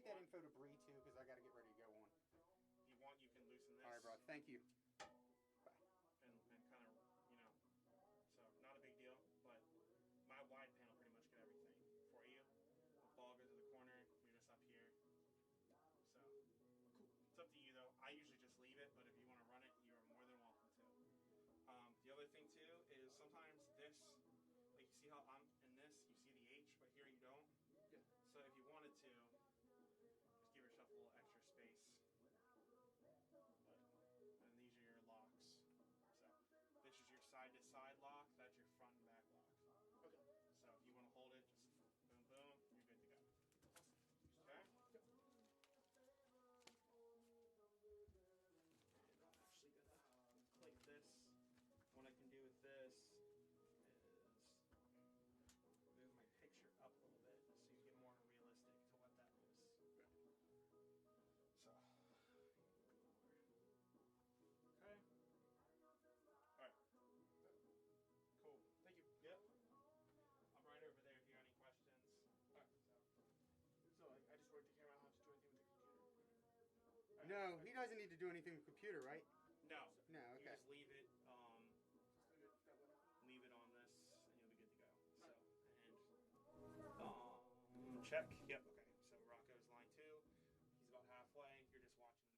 that info to Bree too, because I got to get ready to go on. If you want, you can loosen this. All right, bro. Thank you. Bye. And kind of, you know, so not a big deal, but my wide panel pretty much get everything for you. The ball goes to the corner, you're just up here. So, cool. It's up to you though. I usually just leave it, but if you want to run it, you are more than welcome to. The other thing too is sometimes this, like you see how I'm in this, you see the H, but here you don't. Yeah. So if you wanted to, just give yourself a little extra space. And these are your locks. So this is your side-to-side lock. That's your front and back lock. Okay. So if you want to hold it, just boom, boom, you're good to go. Okay? Yep. And I'm actually going to Like this. What I can do with this is move my picture up a little bit so you get more realistic to what that is. So, okay. Alright. Cool. Thank you. Yep. I'm right over there if you have any questions. Alright. So I just work the camera. I don't have to do anything with the computer. Right. No, he doesn't need to do anything with the computer, right? No. No, okay. You just leave it, Just leave it that way. leave it on this, and you'll be good to go. So, and check. Yep. Okay. So Rocco's line 2. He's about halfway. You're just watching.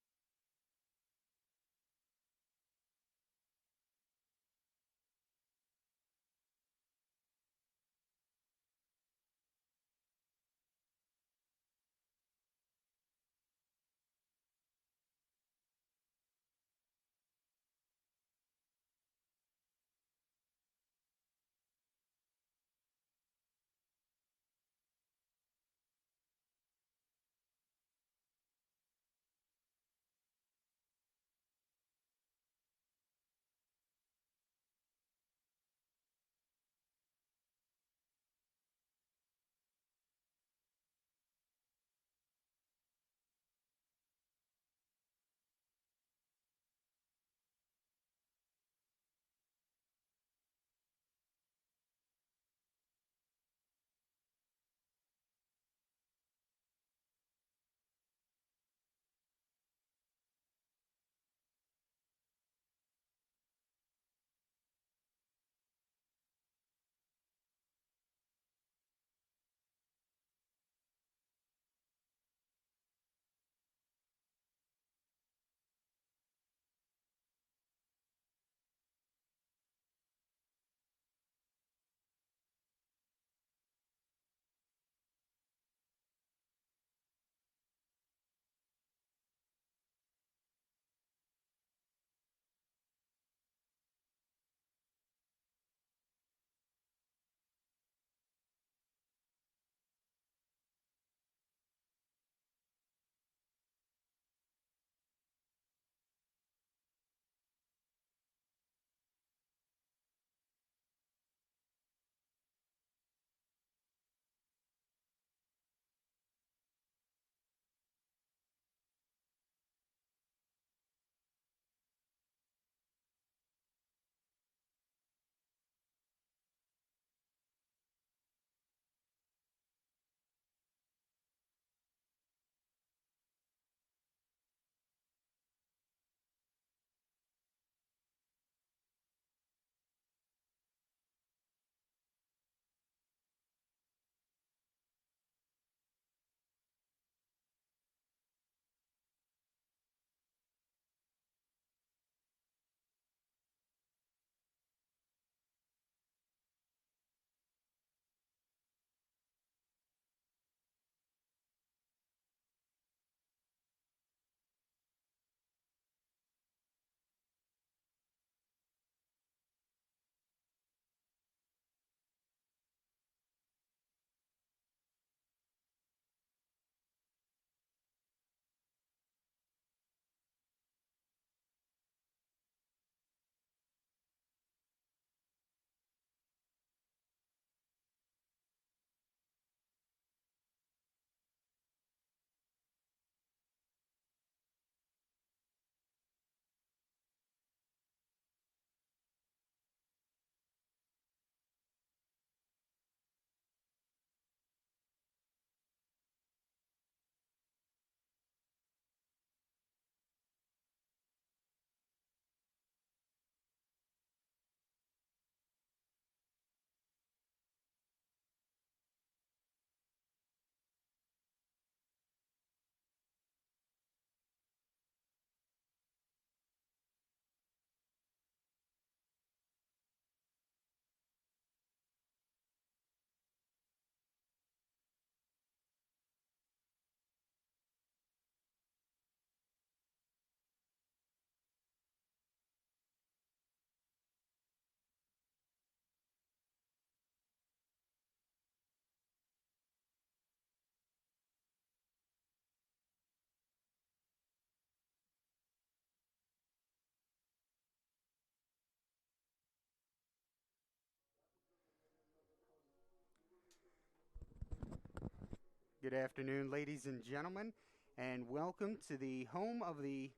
Good afternoon, ladies and gentlemen, and welcome to the home of the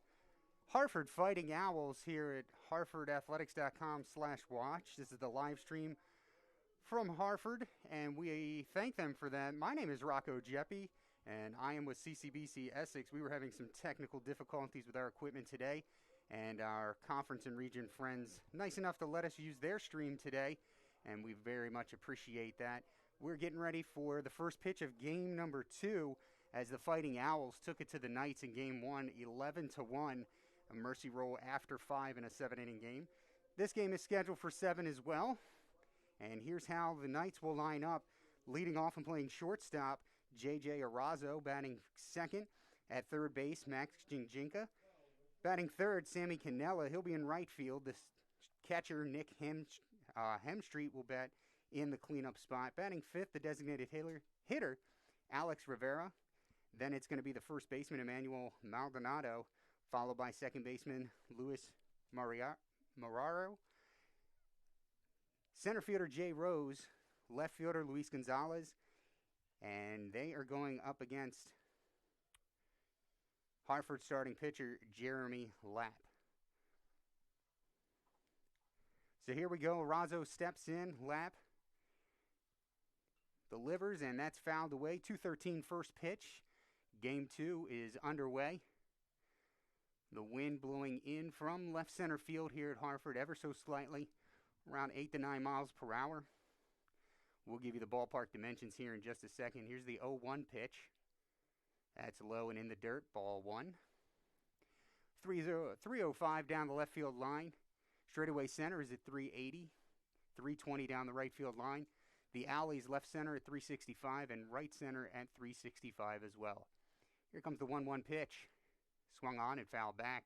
Harford Fighting Owls here at harfordathletics.com/watch. This is the live stream from Harford, and we thank them for that. My name is Rocco Jeppy, and I am with CCBC Essex. We were having some technical difficulties with our equipment today, and our conference and region friends nice enough to let us use their stream today, and we very much appreciate that. We're getting ready for the first pitch of game number 2 as the Fighting Owls took it to the Knights in game 1, 11-1, a mercy roll after 5 in a 7-inning game. This game is scheduled for 7 as well, and here's how the Knights will line up. Leading off and playing shortstop, J.J. Arazo, batting second. At third base, Max Jinjinka. Batting third, Sammy Cannella. He'll be in right field. The catcher, Nick Hemstreet, will bat in the cleanup spot. Batting fifth, the designated hitter, Alex Rivera. Then it's going to be the first baseman, Emmanuel Maldonado, followed by second baseman, Luis Marraro. Center fielder, Jay Rose. Left fielder, Luis Gonzalez. And they are going up against Harford starting pitcher, Jeremy Lapp. So here we go. Arazo steps in. Lapp delivers, and that's fouled away. 2:13 first pitch. Game 2 is underway. The wind blowing in from left center field here at Harford ever so slightly, around 8 to 9 miles per hour. We'll give you the ballpark dimensions here in just a second. Here's the 0-1 pitch. That's low and in the dirt, ball 1. 305 down the left field line. Straightaway center is at 380. 320 down the right field line. The alley's left center at 365 and right center at 365 as well. Here comes the 1-1 pitch. Swung on and fouled back.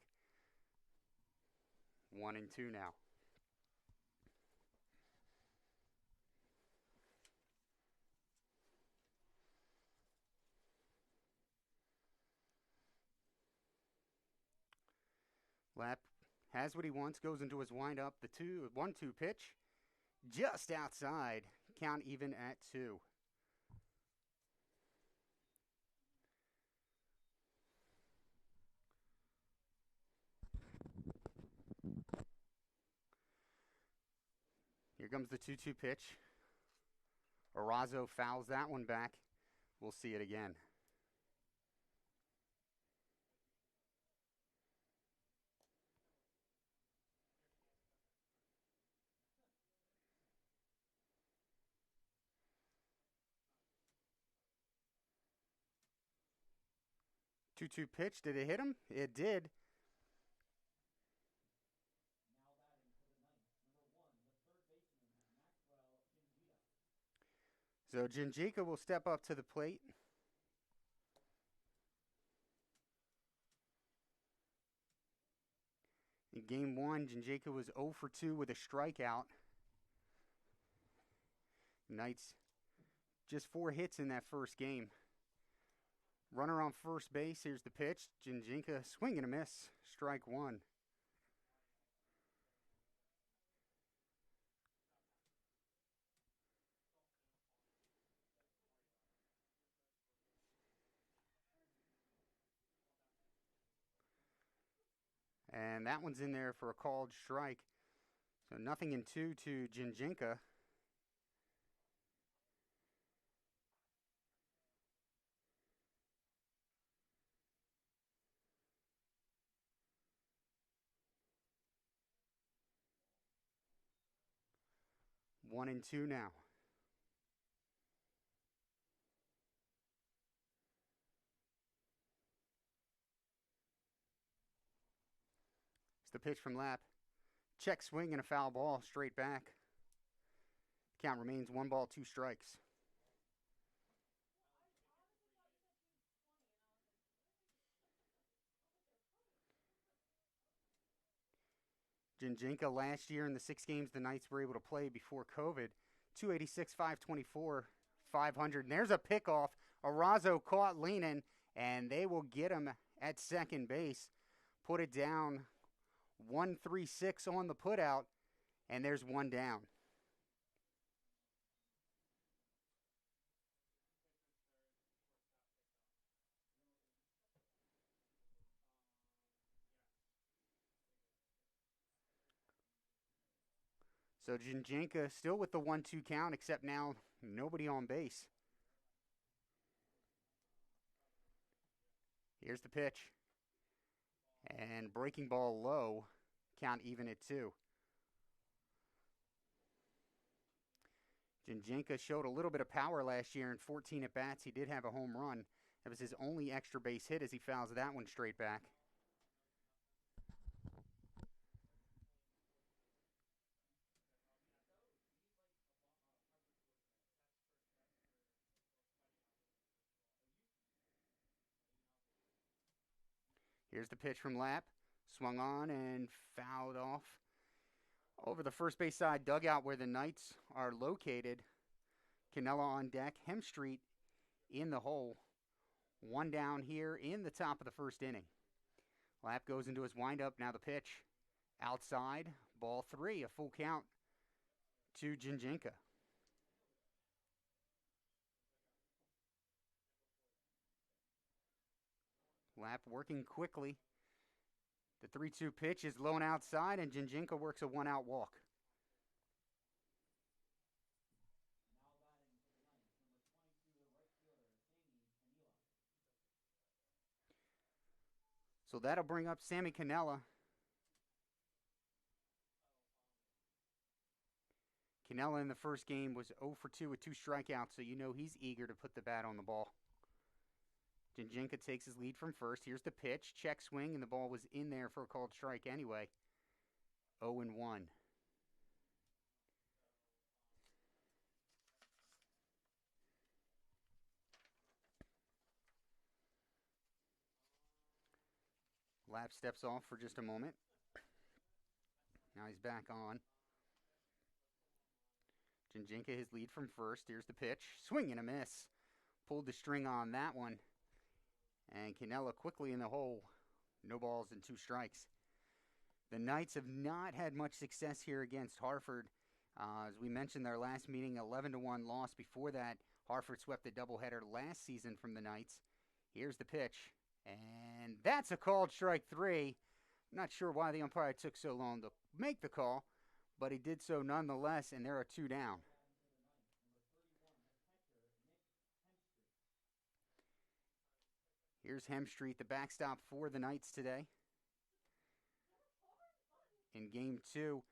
1-2 now. Lapp has what he wants, goes into his windup. The 1-2 pitch just outside. Count even at 2. Here comes the 2-2 pitch. Arazo fouls that one back. We'll see it again. Two pitch. Did it hit him? It did. So Jinjika will step up to the plate. In game 1, Jinjika was 0 for 2 with a strikeout. Knights just 4 hits in that first game. Runner on first base. Here's the pitch. Jinjinka swing and a miss. Strike 1. And that one's in there for a called strike. So nothing in 2 to Jinjinka. One and two now. It's the pitch from Lapp. Check swing and a foul ball straight back. The count remains 1 ball, 2 strikes. Jinjinka last year in the 6 games the Knights were able to play before COVID, 286, 524, 500. And there's a pickoff. Arazo caught leaning, and they will get him at second base. Put it down 1-3-6 on the putout, and there's 1 down. So Jinjenka still with the 1-2 count, except now nobody on base. Here's the pitch. And breaking ball low, count even at 2. Jinjenka showed a little bit of power last year in 14 at bats. He did have a home run. That was his only extra base hit as he fouls that one straight back. Here's the pitch from Lapp. Swung on and fouled off over the first base side dugout where the Knights are located. Canella on deck. Hemstreet in the hole. One down here in the top of the first inning. Lapp goes into his windup. Now the pitch. Outside. Ball 3. A full count to Jinjenka. Lapp working quickly. The 3-2 pitch is low and outside, and Jinjenka works a 1-out walk. So that'll bring up Sammy Canella. Canella in the first game was 0 for 2 with 2 strikeouts, so you know he's eager to put the bat on the ball. Jinjenka takes his lead from first. Here's the pitch. Check swing, and the ball was in there for a called strike anyway. 0-1. Lapp steps off for just a moment. Now he's back on. Jinjenka his lead from first. Here's the pitch. Swing and a miss. Pulled the string on that one. And Canella quickly in the hole. No balls and 2 strikes. The Knights have not had much success here against Harford. As we mentioned, their last meeting, 11-1 loss. Before that, Harford swept a doubleheader last season from the Knights. Here's the pitch. And that's a called strike 3. Not sure why the umpire took so long to make the call, but he did so nonetheless, and there are 2 down. Here's Hemstreet, the backstop for the Knights today. In Game 2.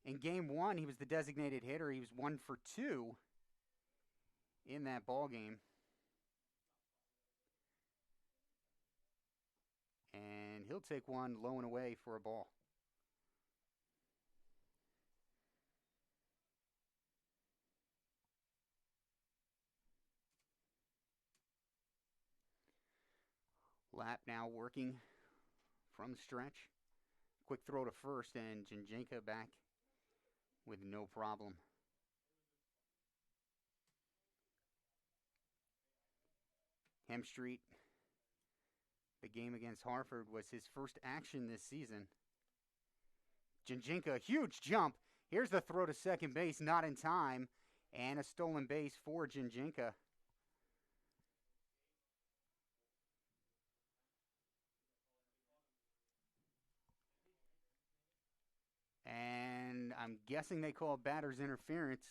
In Game 1, he was the designated hitter. He was 1 for 2 in that ball game. And he'll take one low and away for a ball. Lapp now working from the stretch. Quick throw to first, and Jinjenka back with no problem. Hemstreet, the game against Harford was his first action this season. Jinjenka, huge jump. Here's the throw to second base, not in time, and a stolen base for Jinjenka. And I'm guessing they call batter's interference.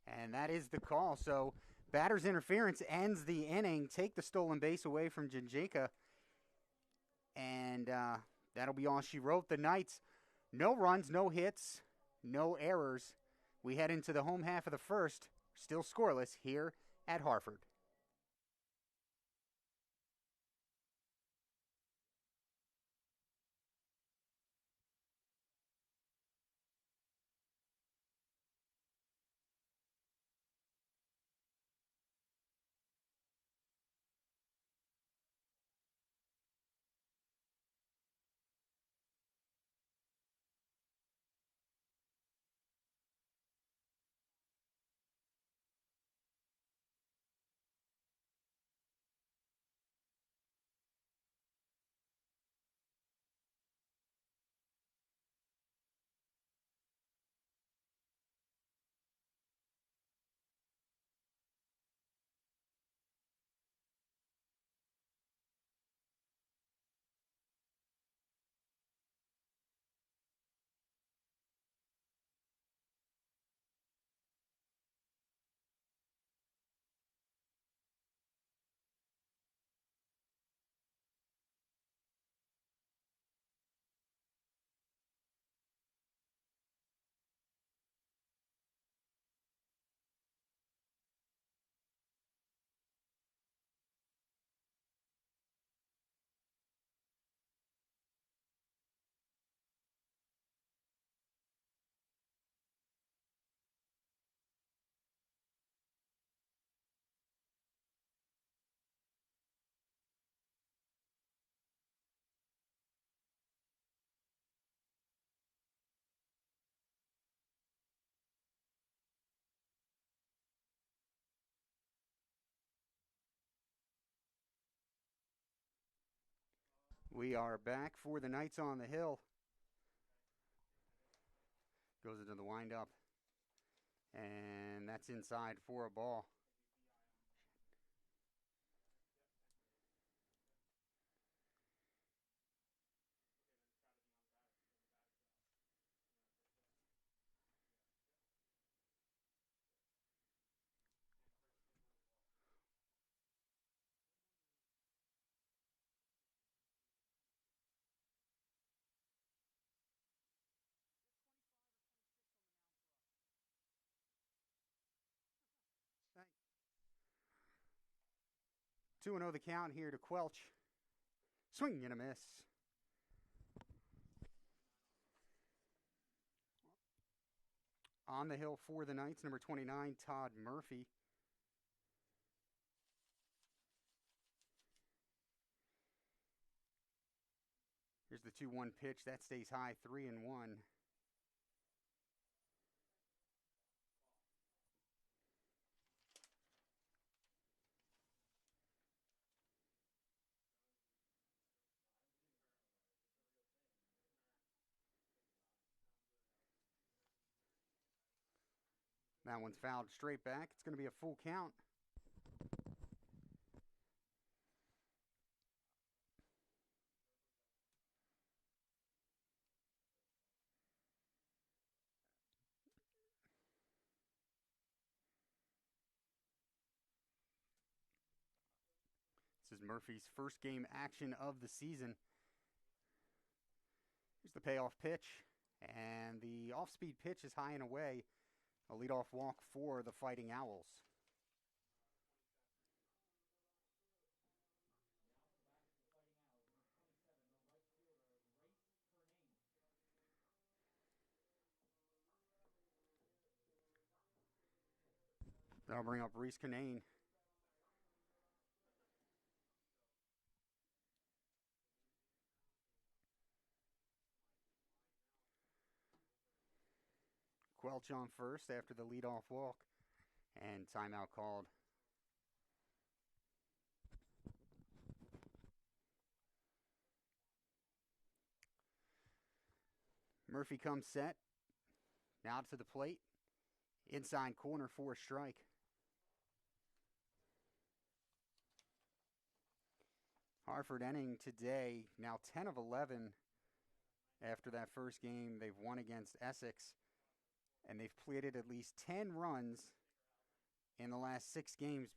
And that is the call. So batter's interference ends the inning. Take the stolen base away from Jinjenka. And that'll be all she wrote. The Knights, no runs, no hits, no errors. We head into the home half of the first, still scoreless here at Harford. We are back for the Knights on the Hill. Goes into the windup. And that's inside for a ball. Thanks. 2-0 the count here to Quelch. Swing and a miss. On the hill for the Knights, number 29, Todd Murphy. Here's the 2-1 pitch. That stays high, 3-1. That one's fouled straight back. It's going to be a full count. This is Murphy's first game action of the season. Here's the payoff pitch. And the off-speed pitch is high and away. A leadoff walk for the Fighting Owls. That'll bring up Reese Canane. Quelch on first after the leadoff walk. And timeout called. Murphy comes set. Now to the plate. Inside corner for a strike. Harford ending today now 10 of 11 after that first game they've won against Essex. And they've plated at least 10 runs in the last 6 games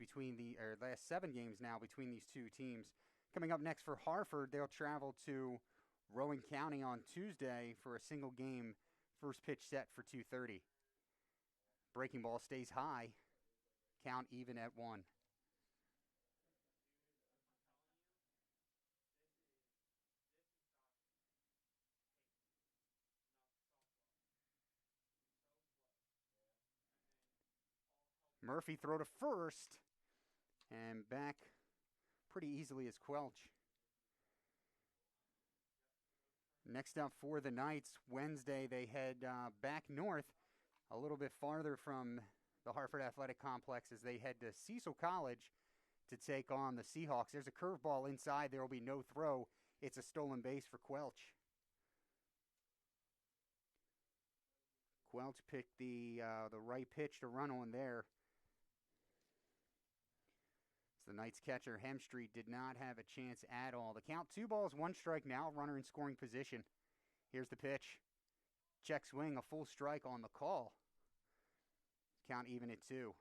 last 7 games now between these two teams. Coming up next for Harford, they'll travel to Rowan County on Tuesday for a single game first pitch set for 2:30. Breaking ball stays high. Count even at 1. Murphy throw to first. And back pretty easily is Quelch. Next up for the Knights, Wednesday they head back north a little bit farther from the Harford Athletic Complex as they head to Cecil College to take on the Seahawks. There's a curveball inside. There will be no throw. It's a stolen base for Quelch. Quelch picked the right pitch to run on there. The Knights catcher, Hemstreet, did not have a chance at all. The count, 2 balls, 1 strike now, runner in scoring position. Here's the pitch. Check swing, a full strike on the call. Count even at 2.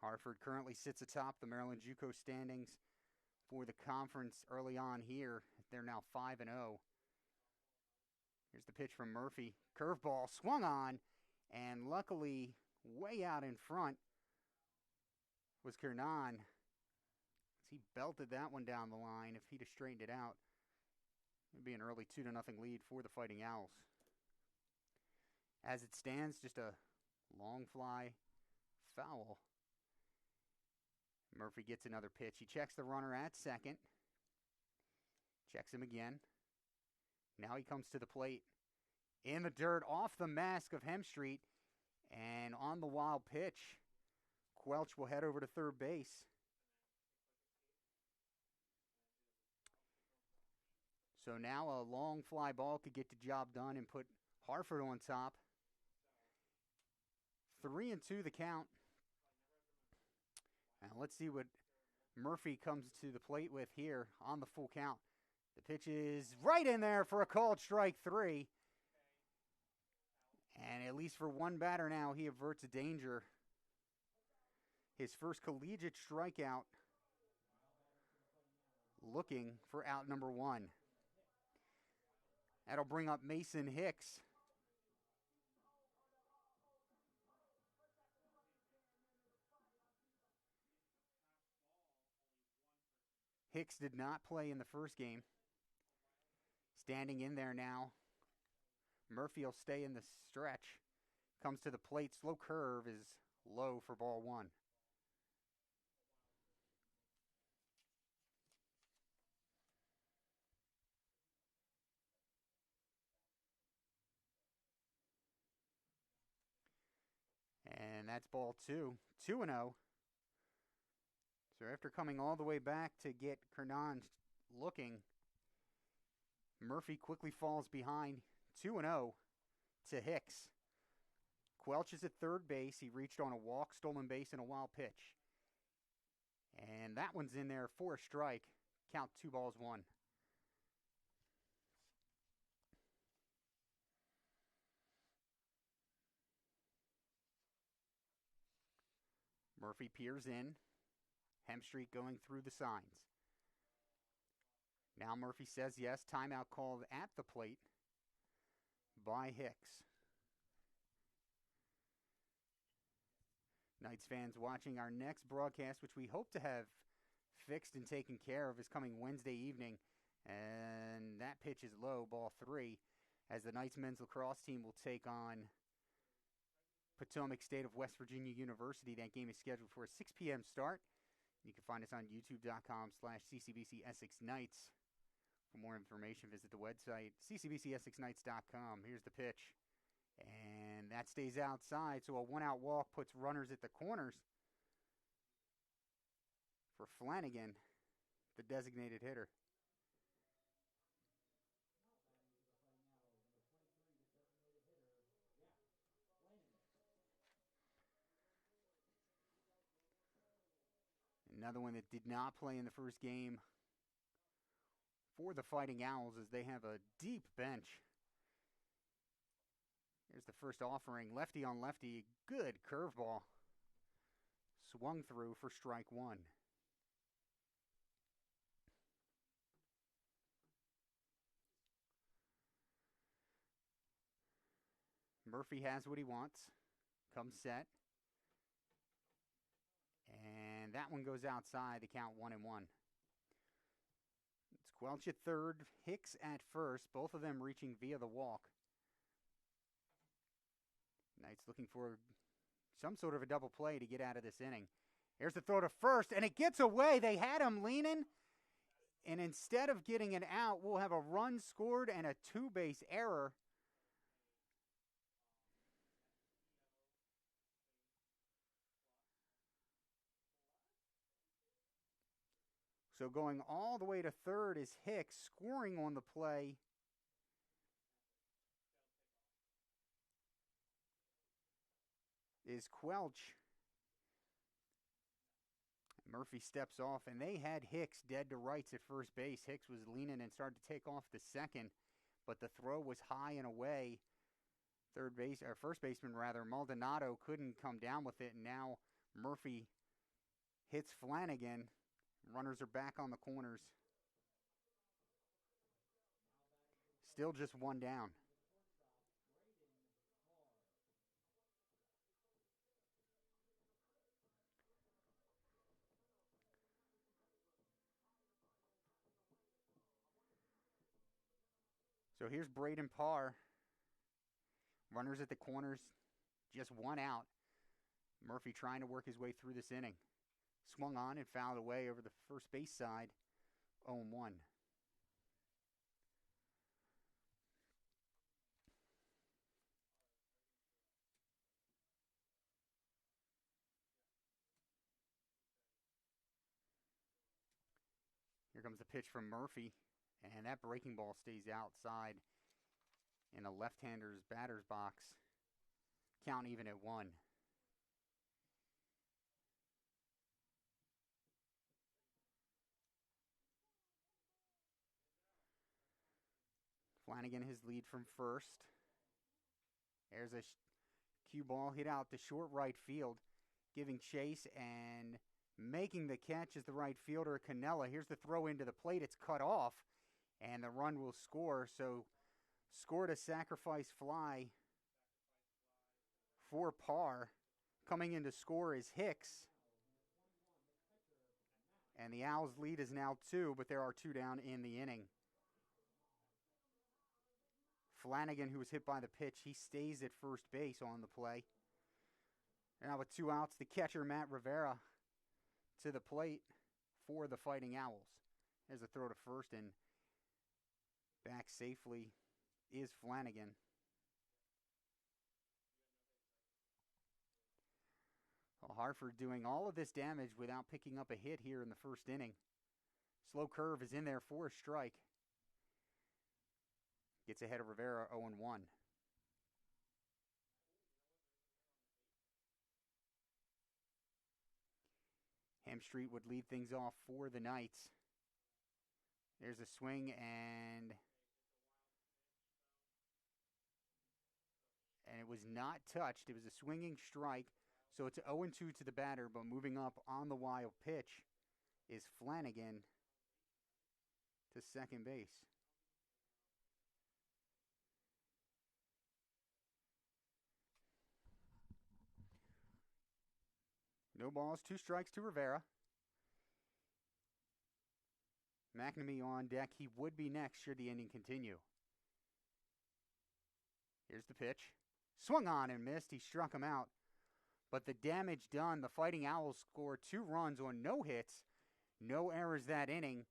Harford currently sits atop the Maryland JUCO standings for the conference early on here. They're now 5-0. Here's the pitch from Murphy. Curveball swung on, and luckily, way out in front was Kernan. He belted that one down the line. If he'd have straightened it out, it'd be an early 2-0 lead for the Fighting Owls. As it stands, just a long fly foul. Murphy gets another pitch. He checks the runner at second. Checks him again. Now he comes to the plate. In the dirt, off the mask of Hemstreet. And on the wild pitch, Quelch will head over to third base. So now a long fly ball could get the job done and put Harford on top. 3-2 the count. Now let's see what Murphy comes to the plate with here on the full count. The pitch is right in there for a called strike 3. And at least for one batter now, he averts a danger. His first collegiate strikeout, looking for out number 1. That'll bring up Mason Hicks. Hicks did not play in the first game. Standing in there now. Murphy will stay in the stretch. Comes to the plate. Slow curve is low for ball 1. And that's ball 2. 2-0. So after coming all the way back to get Kernan looking, Murphy quickly falls behind 2-0 to Hicks. Quelch is at third base. He reached on a walk, stolen base, and a wild pitch. And that one's in there for a strike. Count 2-1. Murphy peers in. Hemstreet going through the signs. Now Murphy says yes. Timeout called at the plate by Hicks. Knights fans watching our next broadcast, which we hope to have fixed and taken care of, is coming Wednesday evening. And that pitch is low, ball 3, as the Knights men's lacrosse team will take on Potomac State of West Virginia University. That game is scheduled for a 6 p.m. start. You can find us on youtube.com/CCBC Essex Knights. For more information, visit the website, ccbcsexknights.com. Here's the pitch. And that stays outside, so a one-out walk puts runners at the corners for Flanagan, the designated hitter. Another one that did not play in the first game for the Fighting Owls, as they have a deep bench. Here's the first offering, lefty on lefty, good curveball. Swung through for strike 1. Murphy has what he wants. Comes set. And that one goes outside. The count 1-1. It's Quelch at third, Hicks at first, both of them reaching via the walk. Knights looking for some sort of a double play to get out of this inning. Here's the throw to first, and it gets away. They had him leaning, and instead of getting an out, we'll have a run scored and a 2-base error. So going all the way to third is Hicks, scoring on the play. Is Quelch. Murphy steps off, and they had Hicks dead to rights at first base. Hicks was leaning and started to take off the second, but the throw was high and away. First baseman Maldonado couldn't come down with it, and now Murphy hits Flanagan. Runners are back on the corners. Still just one down. So here's Braden Parr. Runners at the corners, just one out. Murphy trying to work his way through this inning. Swung on and fouled away over the first base side. 0-1. Here comes the pitch from Murphy, and that breaking ball stays outside in a left-hander's batter's box. Count even at 1. Flanagan his lead from first. There's a cue ball hit out to short right field, giving chase and making the catch is the right fielder, Cannella. Here's the throw into the plate. It's cut off, and the run will score. So scored a sacrifice fly for par. Coming in to score is Hicks. And the Owls' lead is now 2, but there are 2 down in the inning. Flanagan, who was hit by the pitch, he stays at first base on the play. Now with 2 outs, the catcher, Matt Rivera, to the plate for the Fighting Owls. There's a throw to first, and back safely is Flanagan. Well, Harford doing all of this damage without picking up a hit here in the first inning. Slow curve is in there for a strike. Gets ahead of Rivera 0-1. Hemstreet would lead things off for the Knights. There's a swing and it was not touched. It was a swinging strike. So it's 0-2 to the batter, but moving up on the wild pitch is Flanagan to second base. No balls, 2 strikes to Rivera. McNamee on deck. He would be next should the inning continue. Here's the pitch. Swung on and missed. He struck him out. But the damage done, the Fighting Owls scored 2 runs on no hits, no errors that inning,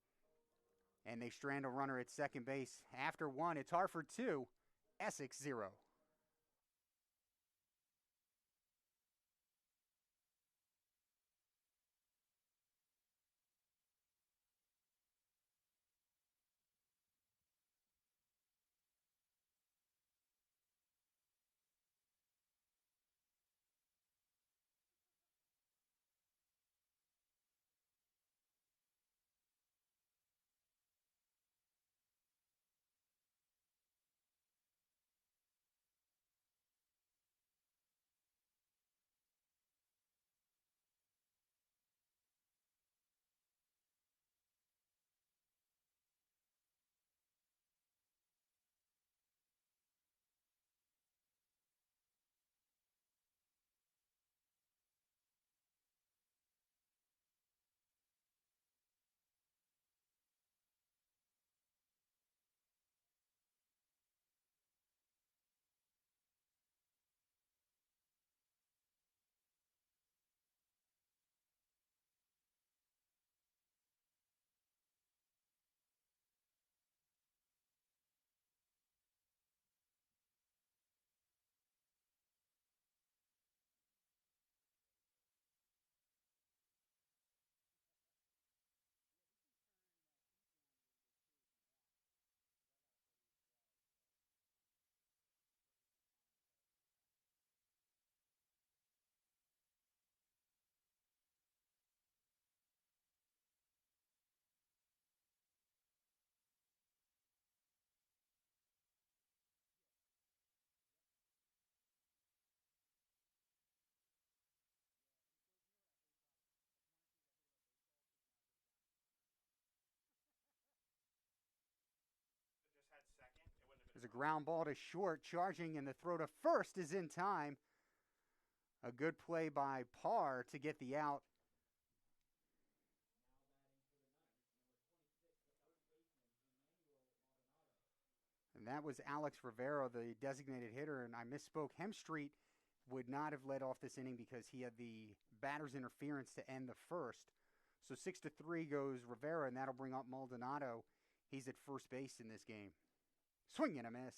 and they strand a runner at second base. After 1, it's Harford 2, Essex 0. There's a ground ball to short, charging, and the throw to first is in time. A good play by Parr to get the out. And that was Alex Rivera, the designated hitter, and I misspoke. Hemstreet would not have led off this inning because he had the batter's interference to end the first. So 6-3 goes Rivera, and that'll bring up Maldonado. He's at first base in this game. Swing and a miss.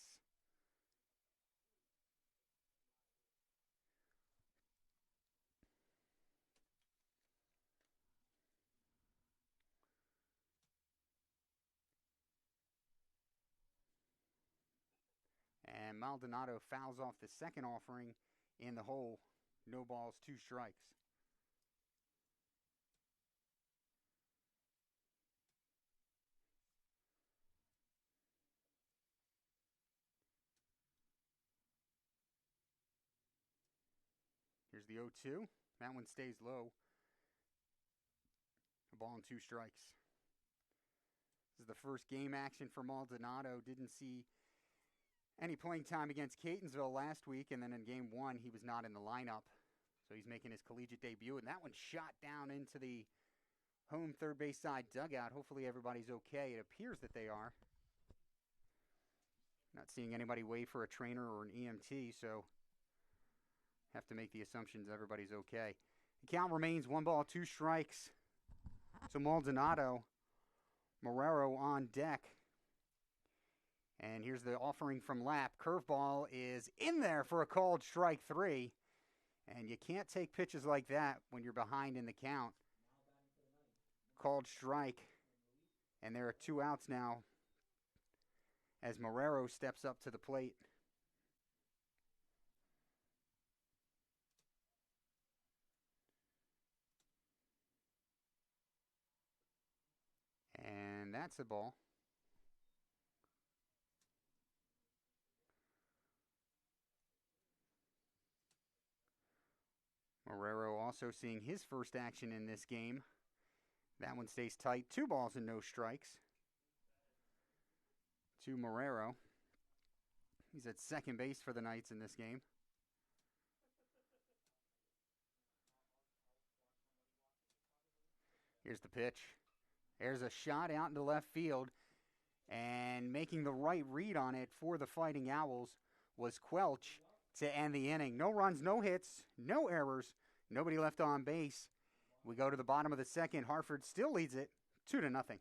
Maldonado fouls off the second offering in the hole. No balls, 2 strikes. Here's the 0-2. That one stays low. A ball and 2 strikes. This is the first game action for Maldonado. Didn't see any playing time against Catonsville last week, and then in game 1, he was not in the lineup. So he's making his collegiate debut, and that one shot down into the home third base side dugout. Hopefully everybody's okay. It appears that they are. Not seeing anybody wait for a trainer or an EMT, so have to make the assumptions everybody's okay. The count remains 1 ball, 2 strikes. So Maldonado, Marrero on deck. And here's the offering from Lapp. Curveball is in there for a called strike 3. And you can't take pitches like that when you're behind in the count. Called strike. And there are 2 outs now as Marrero steps up to the plate. And that's a ball. Marrero also seeing his first action in this game. That one stays tight. 2 balls and no strikes to Marrero. He's at second base for the Knights in this game. Here's the pitch. There's a shot out into left field. And making the right read on it for the Fighting Owls was Quelch to end the inning. No runs, no hits, no errors, nobody left on base. We go to the bottom of the second. Harford still leads it 2-0.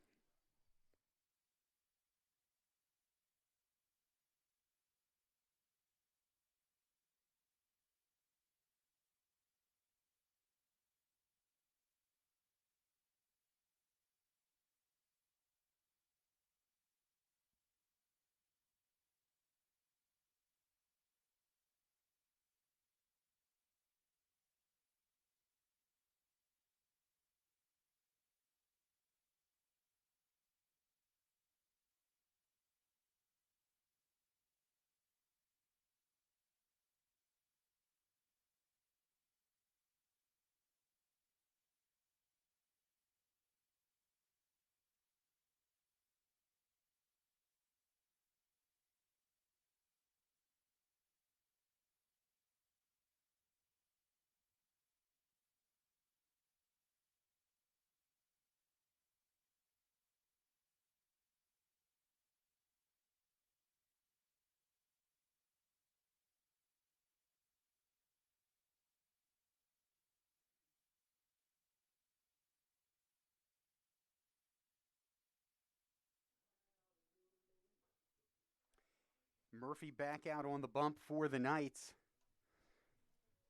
Murphy back out on the bump for the Knights.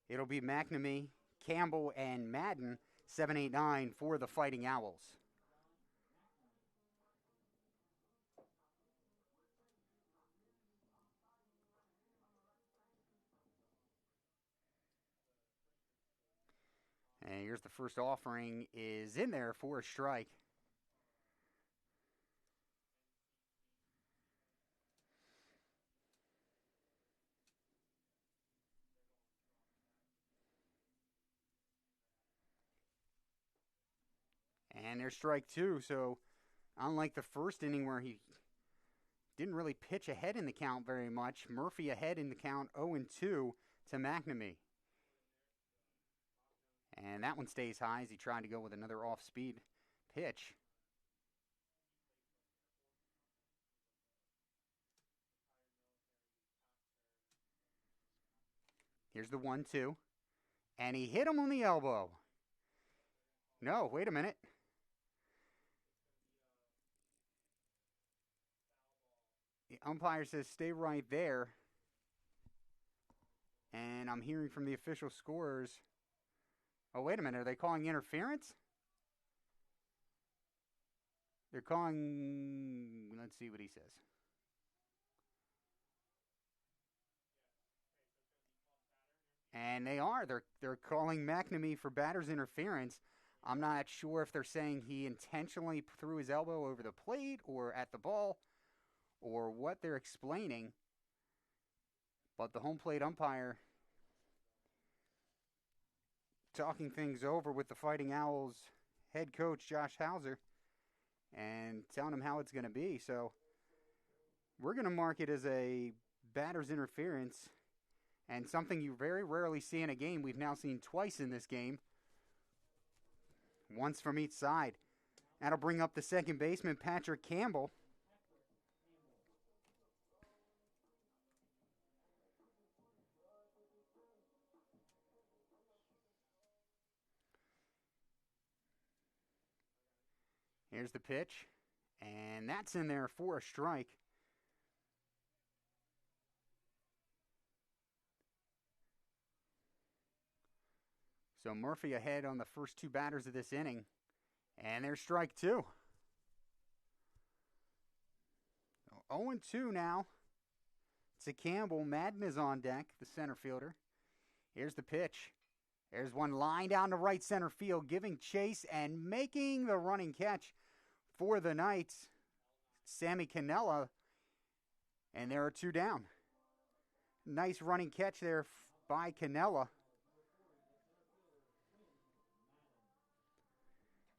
It'll be McNamee, Campbell, and Madden, 7-8-9 for the Fighting Owls. And here's the first offering is in there for a strike. And there's strike 2. So unlike the first inning where he didn't really pitch ahead in the count very much, Murphy ahead in the count 0-2 to McNamee. And that one stays high as he tried to go with another off-speed pitch. Here's the 1-2. And he hit him on the elbow. No, wait a minute. The umpire says stay right there. And I'm hearing from the official scorers. Oh, wait a minute. Are they calling interference? They're calling... Let's see what he says. And they are. They're calling McNamee for batter's interference. I'm not sure if they're saying he intentionally threw his elbow over the plate or at the ball or what they're explaining. But the home plate umpire talking things over with the Fighting Owls head coach, Josh Hauser, and telling him how it's going to be. So we're going to mark it as a batter's interference, and something you very rarely see in a game. We've now seen twice in this game, once from each side. That'll bring up the second baseman, Patrick Campbell. Here's the pitch, and that's in there for a strike. So Murphy ahead on the first two batters of this inning, and there's strike two. 0-2 now to Campbell. Madden is on deck, the center fielder. Here's the pitch. There's one line down to right center field, giving chase and making the running catch for the Knights, Sammy Cannella, and there are two down. Nice running catch there by Cannella.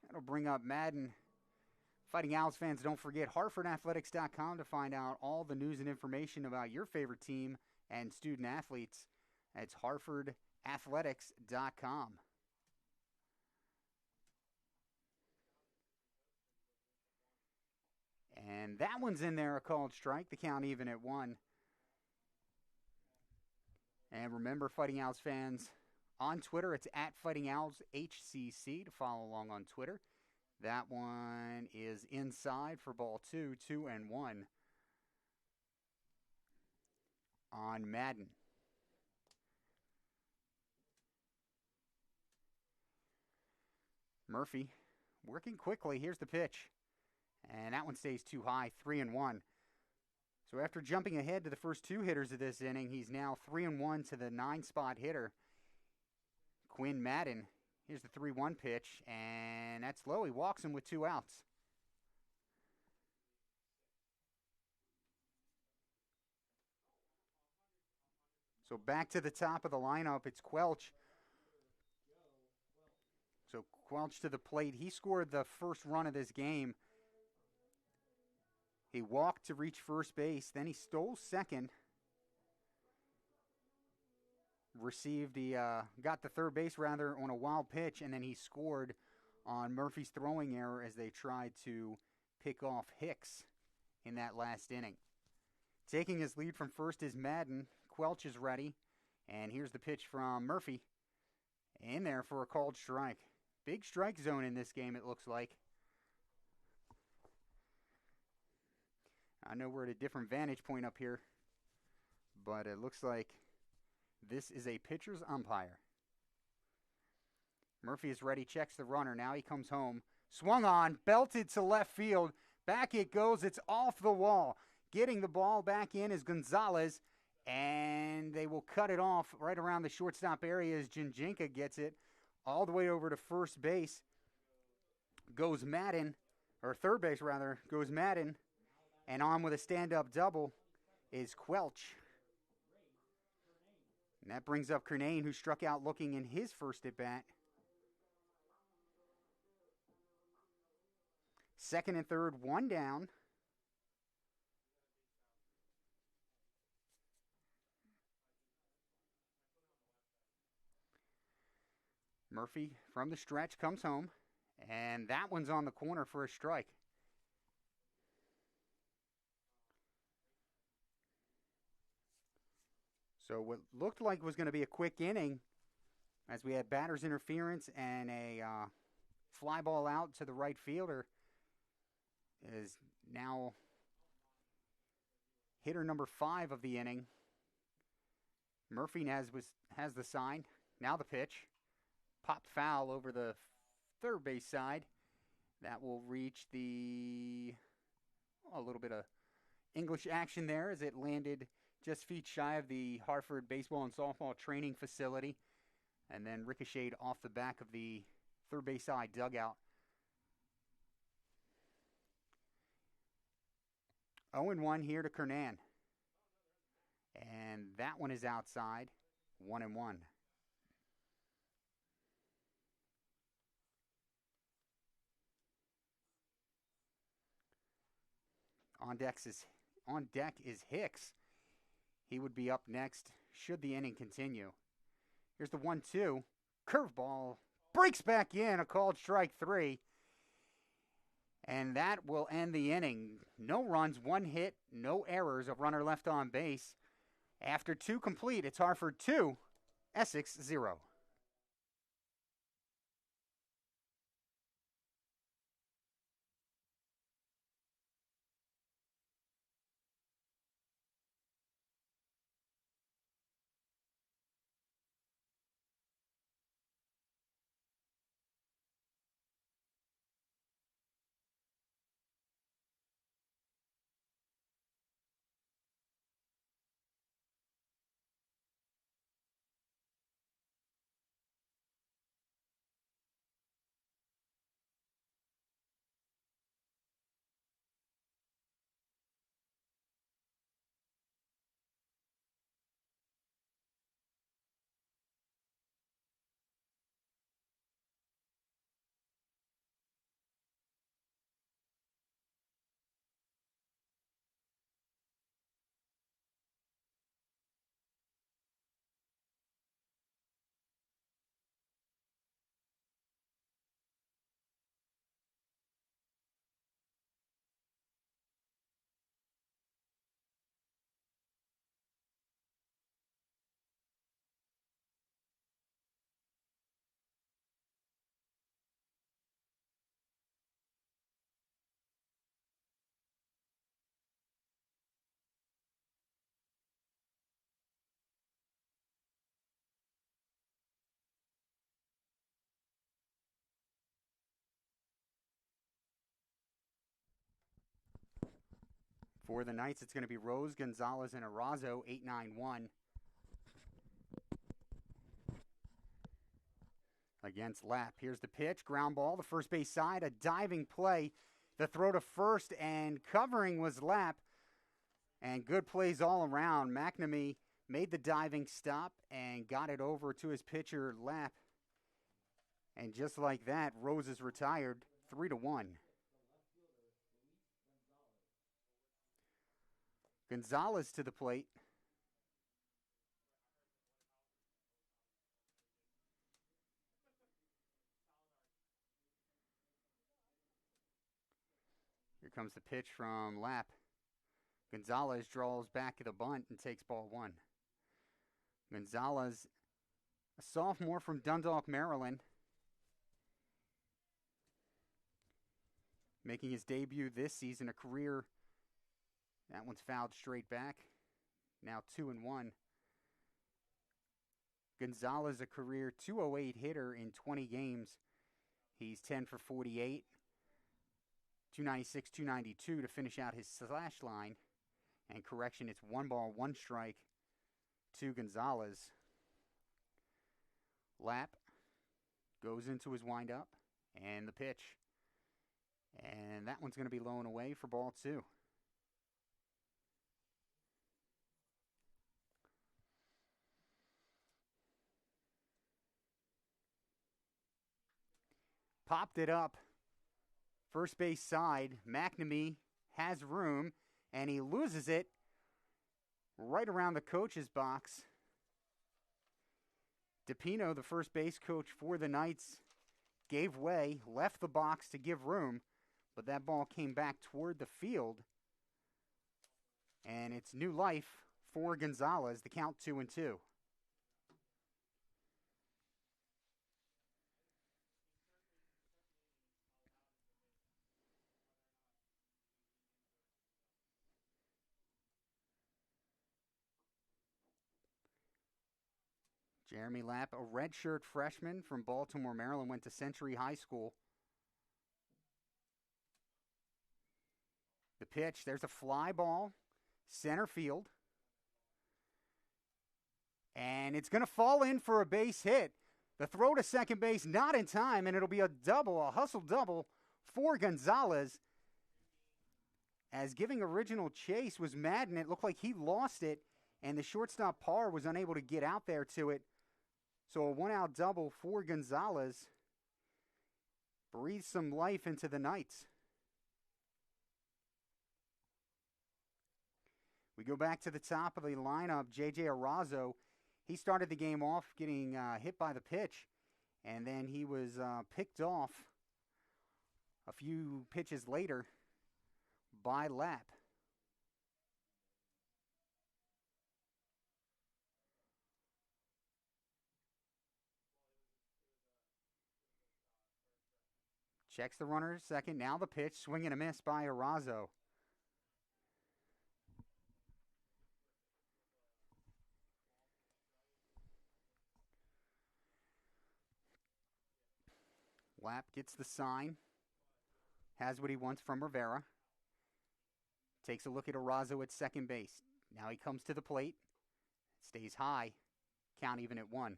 That'll bring up Madden. Fighting Owls fans, don't forget HarfordAthletics.com to find out all the news and information about your favorite team and student athletes. That's HarfordAthletics.com. And that one's in there, a called strike. The count even at 1. And remember, Fighting Owls fans, on Twitter, it's at Fighting Owls HCC to follow along on Twitter. That one is inside for ball 2, 2-1 on Madden. Murphy working quickly. Here's the pitch. And that one stays too high, 3-1. So after jumping ahead to the first two hitters of this inning, he's now 3-1 to the 9-spot hitter, Quinn Madden. Here's the 3-1 pitch, and that's low. He walks him with 2 outs. So back to the top of the lineup, it's Quelch. So Quelch to the plate. He scored the first run of this game. He walked to reach first base. Then he stole second. Got the third base rather on a wild pitch, and then he scored on Murphy's throwing error as they tried to pick off Hicks in that last inning. Taking his lead from first is Madden. Quelch is ready, and here's the pitch from Murphy. In there for a called strike. Big strike zone in this game, it looks like. I know we're at a different vantage point up here, but it looks like this is a pitcher's umpire. Murphy is ready, checks the runner. Now he comes home. Swung on, belted to left field. Back it goes. It's off the wall. Getting the ball back in is Gonzalez, and they will cut it off right around the shortstop area as Jinjinka gets it all the way over to first base. Goes Madden, or third base rather, goes Madden, and on with a stand-up double is Quelch. And that brings up Kernane, who struck out looking in his first at-bat. Second and third, one down. Murphy from the stretch comes home, and that one's on the corner for a strike. So what looked like was going to be a quick inning, as we had batter's interference and a fly ball out to the right fielder, is now hitter number 5 of the inning. Murphy has the sign. Now the pitch. Popped foul over the third base side. That will reach a little bit of English action there as it landed just feet shy of the Harford baseball and softball training facility, and then ricocheted off the back of the third base side dugout. 0-1 here to Kernan. And that one is outside. 1-1. On deck is Hicks. He would be up next should the inning continue. Here's the 1-2. Curveball breaks back in, a called strike 3. And that will end the inning. No runs, 1 hit, no errors, a runner left on base. After 2 complete, it's Harford 2, Essex 0. For the Knights, it's going to be Rose, Gonzalez, and Arazo, 8-9-1. Against Lapp. Here's the pitch, ground ball, the first base side, a diving play. The throw to first, and covering was Lapp. And good plays all around. McNamee made the diving stop and got it over to his pitcher, Lapp. And just like that, Rose is retired, 3-1. Gonzalez to the plate. Here comes the pitch from Lapp. Gonzalez draws back at the bunt and takes ball 1. Gonzalez, a sophomore from Dundalk, Maryland, making his debut this season, a career. That one's fouled straight back. Now 2-1. Gonzalez, a career 208 hitter in 20 games. He's 10 for 48. 296, 292 to finish out his slash line. And correction, it's 1 ball, 1 strike to Gonzalez. Lapp goes into his windup and the pitch. And that one's going to be low and away for ball 2. Popped it up. First base side. McNamee has room, and he loses it right around the coach's box. DePino, the first base coach for the Knights, gave way, left the box to give room, but that ball came back toward the field. And it's new life for Gonzalez, the count 2-2. Jeremy Lapp, a redshirt freshman from Baltimore, Maryland, went to Century High School. The pitch, there's a fly ball, center field. And it's going to fall in for a base hit. The throw to second base not in time, and it'll be a double, a hustle double for Gonzalez. As giving original chase was Madden, it looked like he lost it, and the shortstop Parr was unable to get out there to it. So a one-out double for Gonzalez breathes some life into the Knights. We go back to the top of the lineup. J.J. Arazo, he started the game off getting hit by the pitch, and then he was picked off a few pitches later by Lapp. Checks the runner second. Now the pitch. Swing and a miss by Arazo. Lapp gets the sign. Has what he wants from Rivera. Takes a look at Arazo at second base. Now he comes to the plate. Stays high. Count even at 1.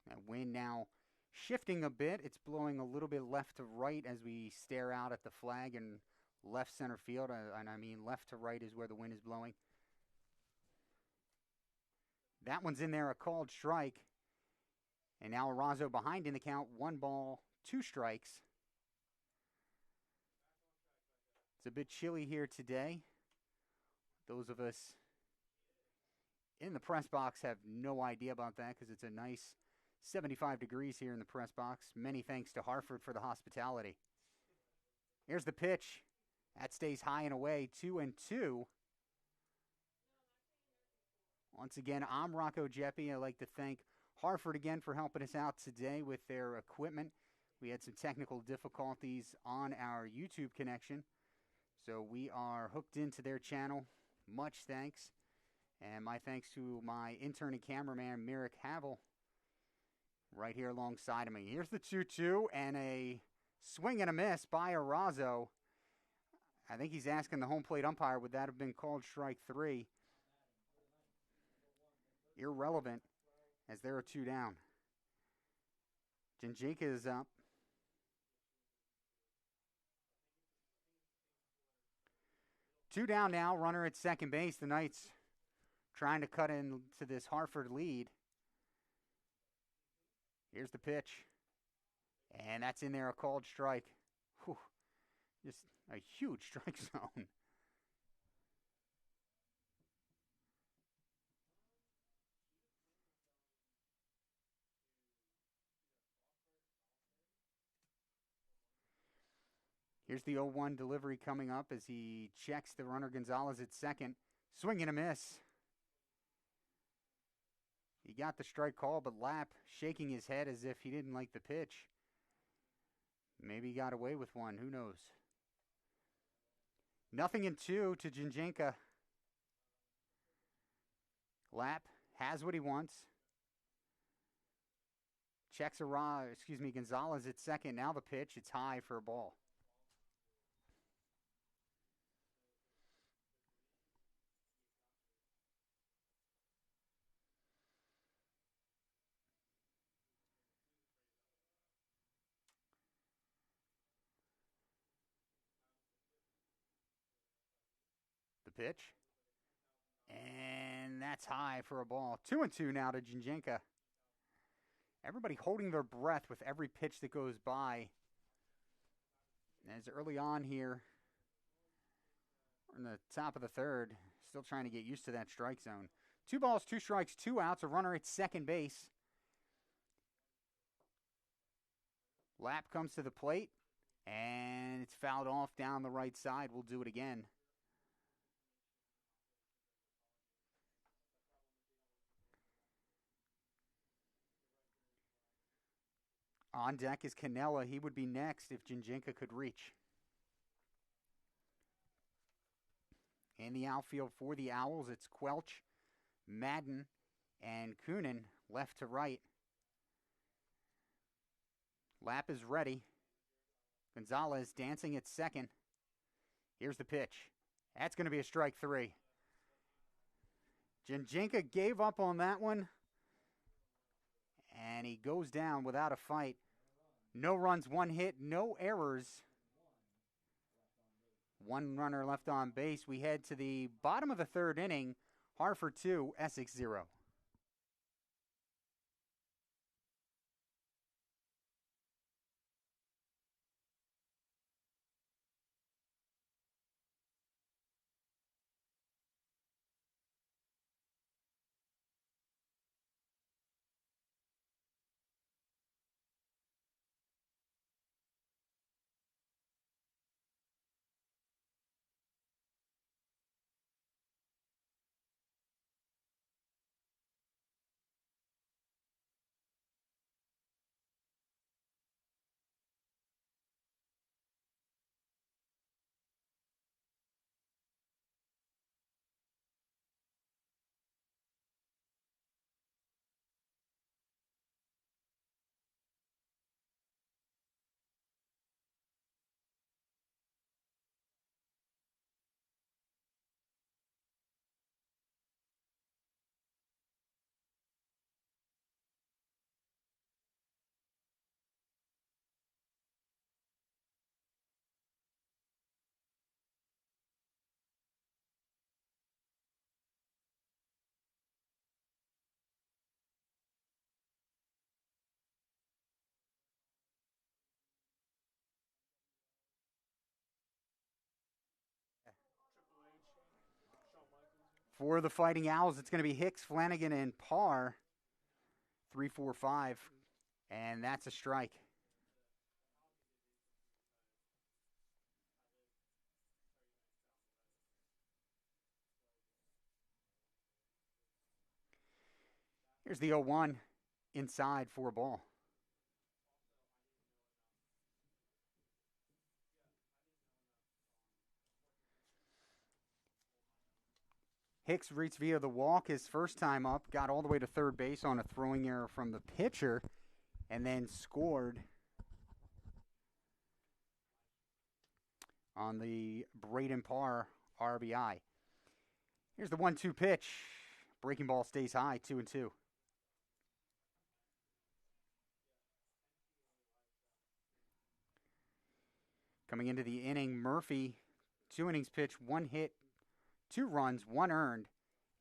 That wind now shifting a bit. It's blowing a little bit left to right as we stare out at the flag in left center field. And I mean left to right is where the wind is blowing. That one's in there, a called strike. And now Arazo behind in the count. 1 ball, 2 strikes. It's a bit chilly here today. Those of us in the press box have no idea about that because it's a nice 75 degrees here in the press box. Many thanks to Harford for the hospitality. Here's the pitch. That stays high and away. 2-2. Once again, I'm Rocco Geppi. I'd like to thank Harford again for helping us out today with their equipment. We had some technical difficulties on our YouTube connection, so we are hooked into their channel. Much thanks. And my thanks to my intern and cameraman, Merrick Havel, right here alongside of me. Here's the 2-2 and a swing and a miss by Arazo. I think he's asking the home plate umpire, would that have been called strike 3? Irrelevant, as there are 2 down. Jinjika is up. Two down now, runner at second base. The Knights trying to cut into this Harford lead. Here's the pitch. And that's in there, a called strike. Whew. Just a huge strike zone. Here's the 0-1 delivery coming up as he checks the runner Gonzalez at second. Swing and a miss. He got the strike call, but Lapp shaking his head as if he didn't like the pitch. Maybe he got away with one. Who knows? 0-2 to Jinjika. Lapp has what he wants. Checks Gonzalez at second. Now the pitch. It's high for a ball. Pitch. And that's high for a ball. 2-2 now to Jinjika. Everybody holding their breath with every pitch that goes by. As early on here, in the top of the third, still trying to get used to that strike zone. 2 balls, 2 strikes, 2 outs. A runner at second base. Lapp comes to the plate, and it's fouled off down the right side. We'll do it again. On deck is Canella. He would be next if Jinjika could reach. In the outfield for the Owls, it's Quelch, Madden, and Coonan left to right. Lapp is ready. Gonzalez dancing at second. Here's the pitch. That's going to be a strike 3. Janjinka gave up on that one, and he goes down without a fight. No runs, 1 hit, no errors. 1 runner left on base. We head to the bottom of the 3rd inning. Harford 2, Essex 0. Triple H, Shawn Michaels. For the Fighting Owls, it's going to be Hicks, Flanagan, and Parr. 3-4-5, and that's a strike. Here's the 0-1 inside for a ball. Hicks reached via the walk his first time up, got all the way to third base on a throwing error from the pitcher, and then scored on the Braden Parr RBI. Here's the 1-2 pitch. Breaking ball stays high, 2-2. Coming into the inning, Murphy, 2 innings pitched, 1 hit, 2 runs, 1 earned,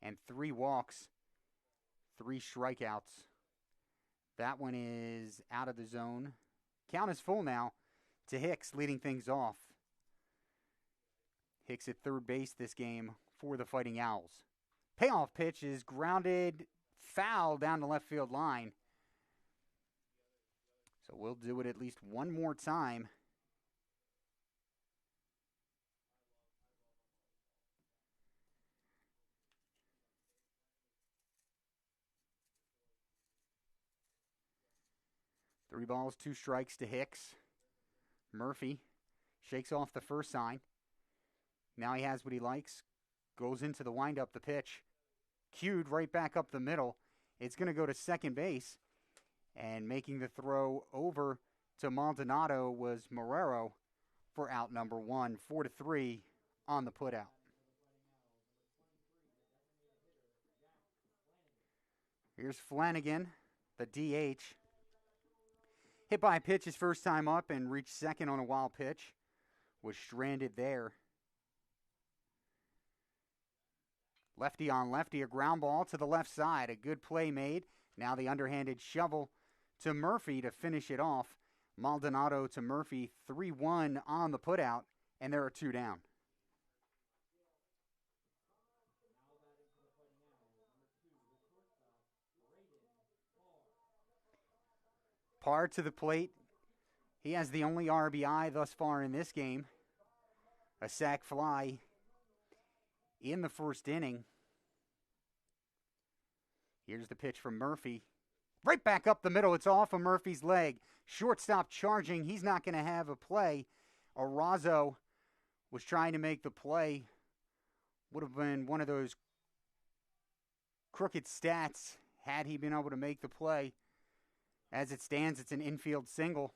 and 3 walks, 3 strikeouts. That one is out of the zone. Count is full now to Hicks, leading things off. Hicks at third base this game for the Fighting Owls. Payoff pitch is grounded foul down the left field line. So we'll do it at least one more time. Three balls, 2 strikes to Hicks. Murphy shakes off the first sign. Now he has what he likes. Goes into the windup, the pitch. Cued right back up the middle. It's going to go to second base. And making the throw over to Maldonado was Marrero for out number 1. 4-3 on the putout. Here's Flanagan, the DH. Hit by a pitch his first time up and reached second on a wild pitch. Was stranded there. Lefty on lefty, a ground ball to the left side. A good play made. Now the underhanded shovel to Murphy to finish it off. Maldonado to Murphy, 3-1 on the putout, and there are 2 down. Parr to the plate. He has the only RBI thus far in this game. A sac fly in the first inning. Here's the pitch from Murphy. Right back up the middle. It's off of Murphy's leg. Shortstop charging. He's not going to have a play. Arazo was trying to make the play. Would have been one of those crooked stats had he been able to make the play. As it stands, it's an infield single.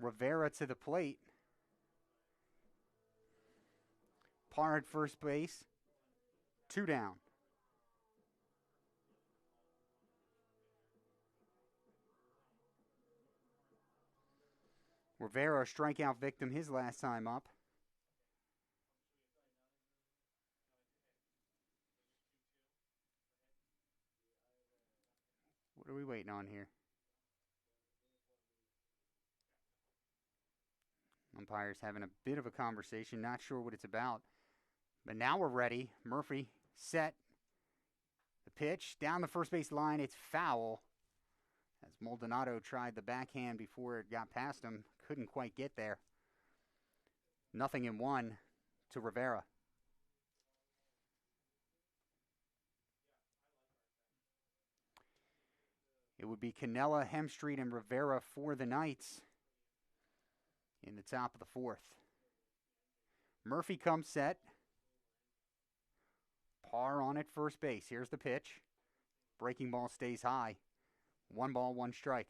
Rivera to the plate. Parr at first base. 2 down. Rivera, strikeout victim his last time up. What are we waiting on here? Umpire's having a bit of a conversation, not sure what it's about. But now we're ready. Murphy set. The pitch down the first base line. It's foul. As Maldonado tried the backhand before it got past him. Couldn't quite get there. 0-1 to Rivera. It would be Cannella, Hemstreet, and Rivera for the Knights in the top of the 4th. Murphy comes set. Parr on at first base. Here's the pitch. Breaking ball stays high. 1 ball, 1 strike.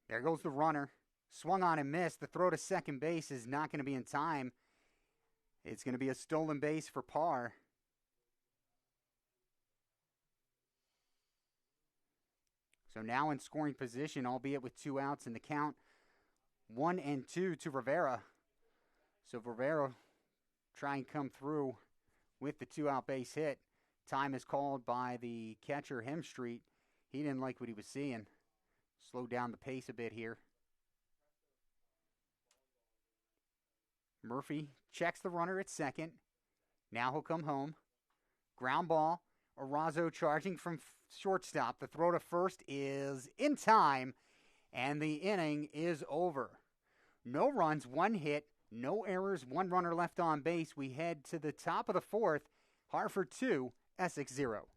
There goes the runner. Swung on and missed. The throw to second base is not going to be in time. It's going to be a stolen base for Parr. So now in scoring position, albeit with 2 outs in the count. 1-2 to Rivera. So Rivera try and come through with the 2-out base hit. Time is called by the catcher, Hemstreet. He didn't like what he was seeing. Slowed down the pace a bit here. Murphy checks the runner at second. Now he'll come home. Ground ball. Arazo charging from shortstop. The throw to first is in time, and the inning is over. No runs, 1 hit, no errors, 1 runner left on base. We head to the top of the 4th. Harford 2, Essex 0.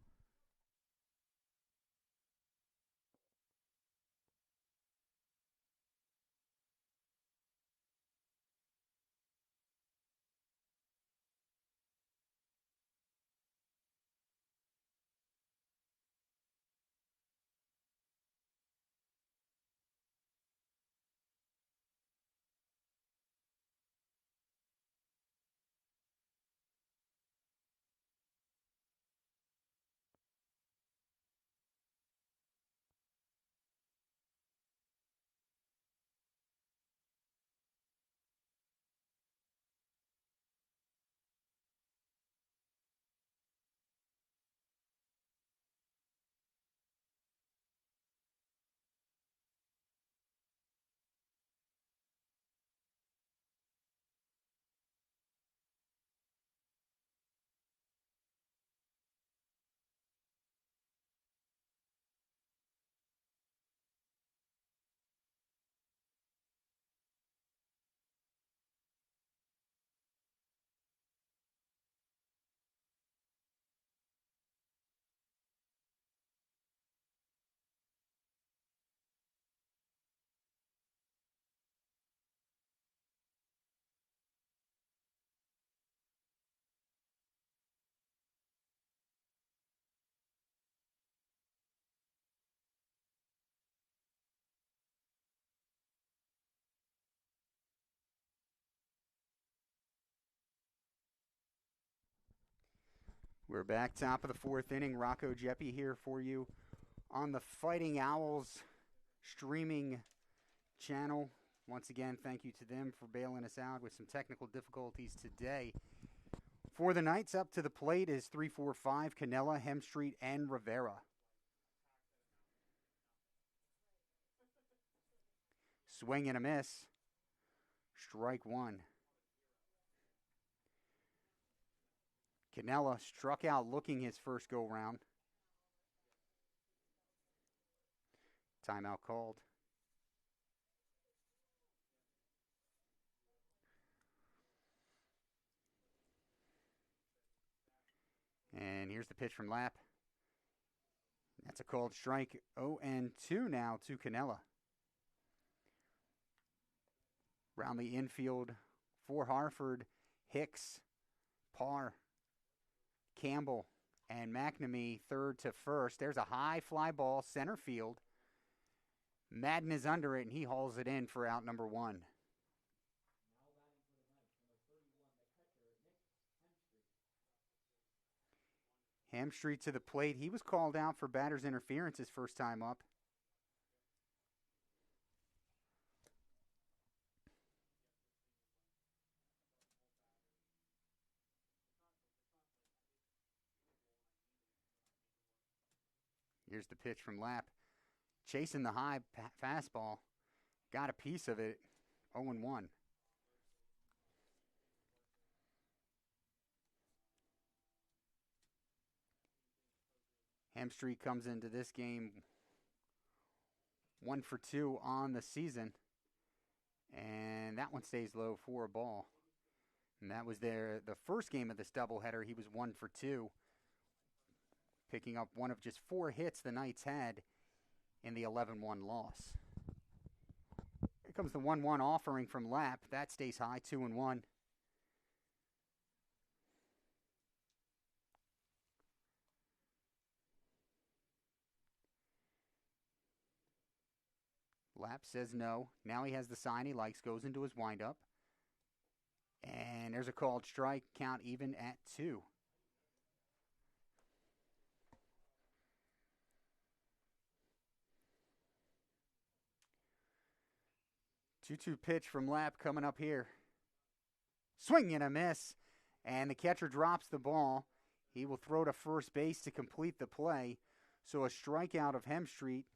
We're back, top of the 4th inning. Rocco Jeppy here for you on the Fighting Owls streaming channel. Once again, thank you to them for bailing us out with some technical difficulties today. For the Knights, up to the plate is 3-4-5, Cannella, Hemstreet, and Rivera. Swing and a miss. Strike 1. Cannella struck out looking his first go-round. Timeout called. And here's the pitch from Lapp. That's a called strike. 0-2 now to Cannella. Around the infield for Harford, Hicks, Parr, Campbell, and McNamee third to first. There's a high fly ball, center field. Madden is under it, and he hauls it in for out number 1. Hemstreet to the plate. He was called out for batter's interference his first time up. Here's the pitch from Lapp. Chasing the high fastball. Got a piece of it. 0-1. Hemstreet comes into this game 1 for 2 on the season. And that one stays low for a ball. And that was the first game of this doubleheader. He was 1 for 2. Picking up one of just 4 hits the Knights had in the 11-1 loss. Here comes the 1-1 offering from Lapp. That stays high, 2-1. Lapp says no. Now he has the sign he likes, goes into his windup. And there's a called strike, count even at 2. Two-two pitch from Lapp coming up here. Swing and a miss. And the catcher drops the ball. He will throw to first base to complete the play. So a strikeout of Hemstreet.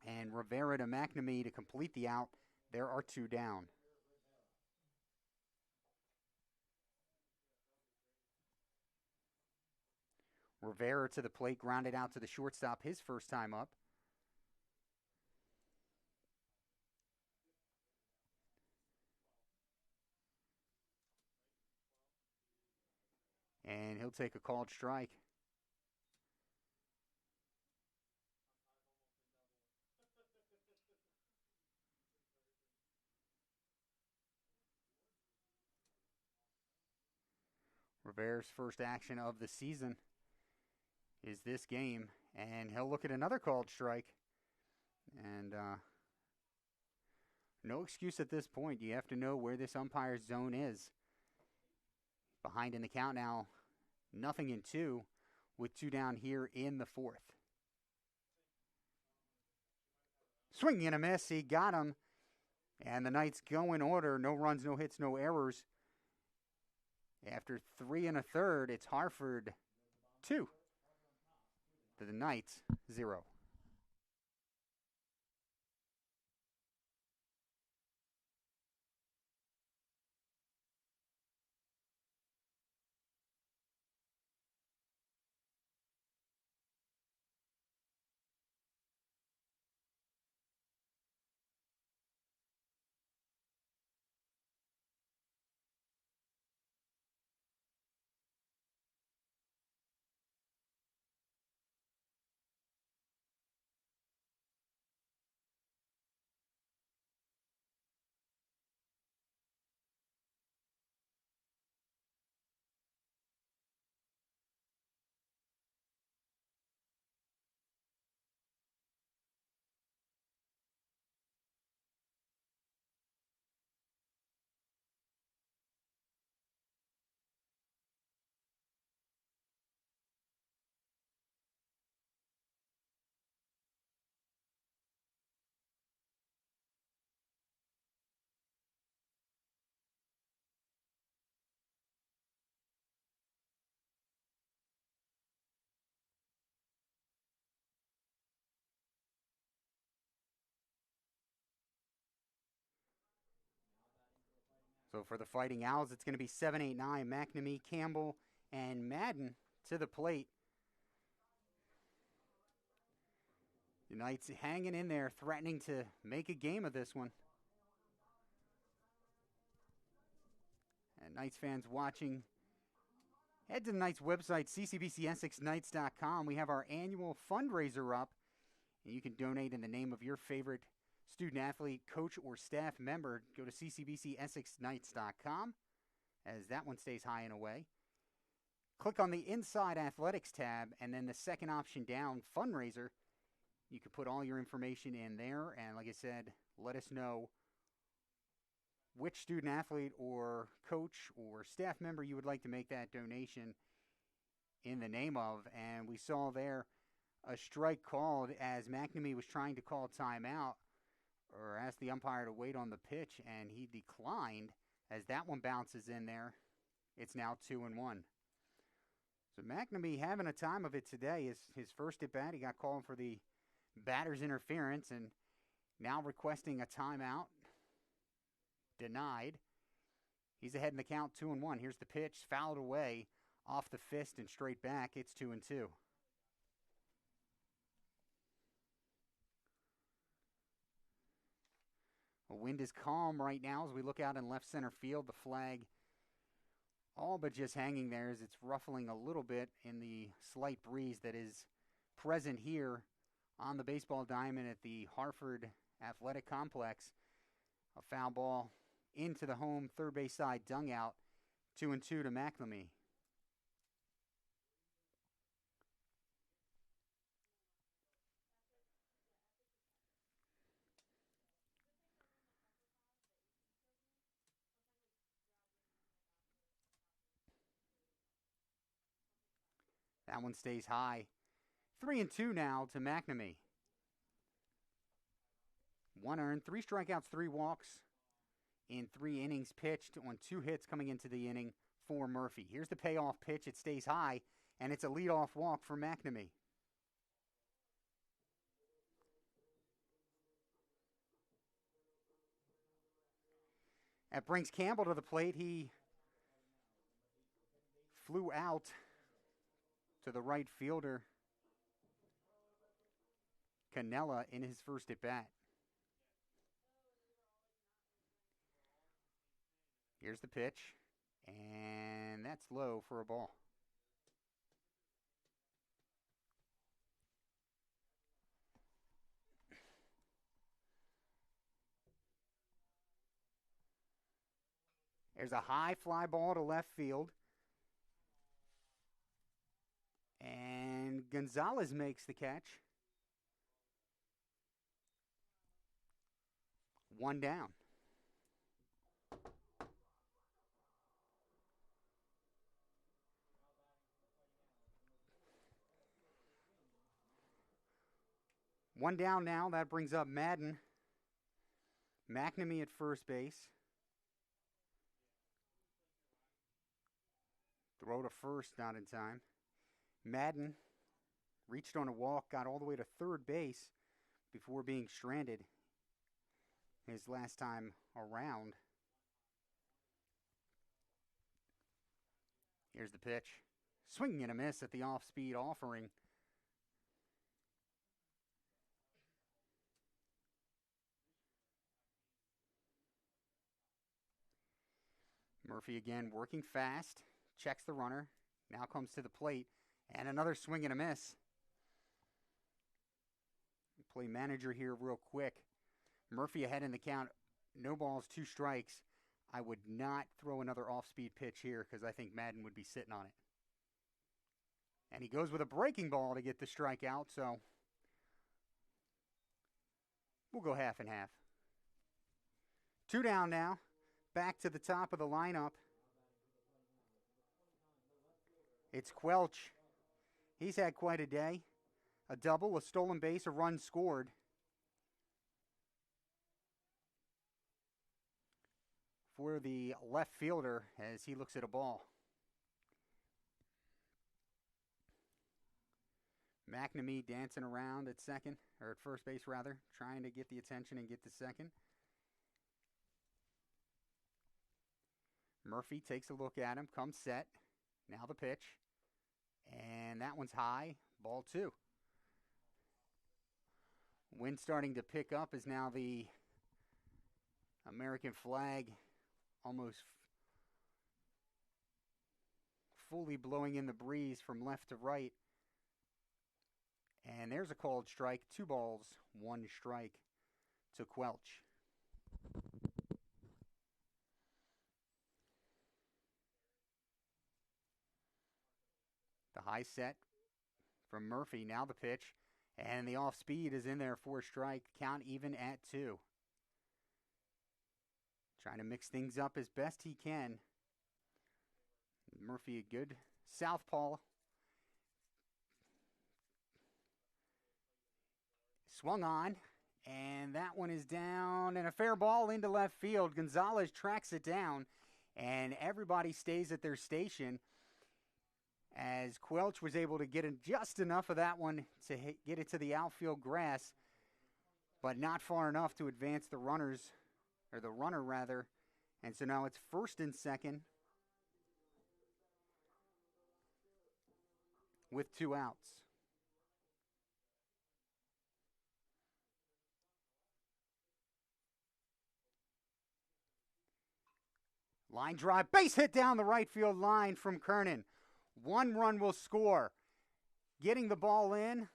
And Rivera to McNamee to complete the out. There are 2 down. Rivera to the plate, grounded out to the shortstop his first time up. And he'll take a called strike. Rivera's first action of the season is this game, and he'll look at another called strike. And no excuse at this point. You have to know where this umpire's zone is. Behind in the count now, 0-2, with 2 down here in the 4th. Swing and a miss. He got him. And the Knights go in order. No runs, no hits, no errors. After 3 1/3, it's Harford 2 to the Knights 0. So for the Fighting Owls, it's going to be 7, 8, 9. McNamee, Campbell, and Madden to the plate. The Knights hanging in there, threatening to make a game of this one. And Knights fans watching, head to the Knights website, ccbcsxknights.com. We have our annual fundraiser up, and you can donate in the name of your favorite student athlete, coach, or staff member. Go to ccbcsxknights.com as that one stays high and away. Click on the Inside Athletics tab, and then the second option down, Fundraiser. You can put all your information in there, and like I said, let us know which student athlete or coach or staff member you would like to make that donation in the name of. And we saw there a strike called as McNamee was trying to call timeout or ask the umpire to wait on the pitch, and he declined as that one bounces in there. It's now 2-1. So McNamee having a time of it today. His first at bat, he got called for the batter's interference, and now requesting a timeout. Denied. He's ahead in the count, 2-1. Here's the pitch, fouled away off the fist and straight back. It's 2-2. The wind is calm right now as we look out in left center field. The flag all but just hanging there as it's ruffling a little bit in the slight breeze that is present here on the baseball diamond at the Harford Athletic Complex. A foul ball into the home third base side dugout. 2-2 to McNamee. That one stays high. 3-2 now to McNamee. 1 earned, 3 strikeouts, 3 walks in 3 innings pitched on 2 hits coming into the inning for Murphy. Here's the payoff pitch. It stays high, and it's a leadoff walk for McNamee. That brings Campbell to the plate. He flew out to the right fielder, Cannella, in his first at bat. Here's the pitch, and that's low for a ball. There's a high fly ball to left field. And Gonzalez makes the catch. 1 down. One down now. That brings up Madden. McNamee at first base. Throw to first, not in time. Madden reached on a walk, got all the way to third base before being stranded his last time around. Here's the pitch. Swinging and a miss at the off-speed offering. Murphy again working fast. Checks the runner. Now comes to the plate. And another swing and a miss. Play manager here real quick. Murphy ahead in the count. No balls, 2 strikes. I would not throw another off-speed pitch here because I think Madden would be sitting on it. And he goes with a breaking ball to get the strikeout, so we'll go half and half. 2 down now. Back to the top of the lineup. It's Quelch. He's had quite a day. A double, a stolen base, a run scored. For the left fielder as he looks at a ball. McNamee dancing around at second, or at first base rather, trying to get the attention and get to second. Murphy takes a look at him, comes set. Now the pitch. And that one's high, ball 2. Wind starting to pick up as now the American flag almost fully blowing in the breeze from left to right. And there's a called strike. 2 balls, 1 strike to Quelch. High set from Murphy. Now the pitch. And the off speed is in there for a strike. Count even at 2. Trying to mix things up as best he can. Murphy, a good southpaw. Swung on. And that one is down. And a fair ball into left field. Gonzalez tracks it down. And everybody stays at their station, as Quelch was able to get in just enough of that one to get it to the outfield grass, but not far enough to advance the runners, or the runner rather. And so now it's first and second with 2 outs. Line drive, base hit down the right field line from Kernan. 1 run will score. Getting the ball in,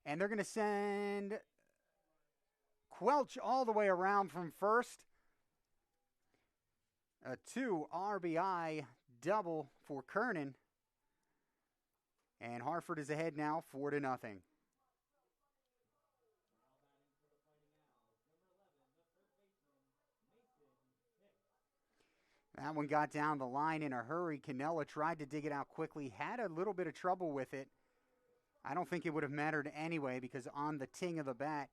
and they're going to send Quelch all the way around from first. A 2 RBI double for Kernan. And Harford is ahead now 4-0. That one got down the line in a hurry. Cannella tried to dig it out quickly, had a little bit of trouble with it. I don't think it would have mattered anyway, because on the ting of the bat,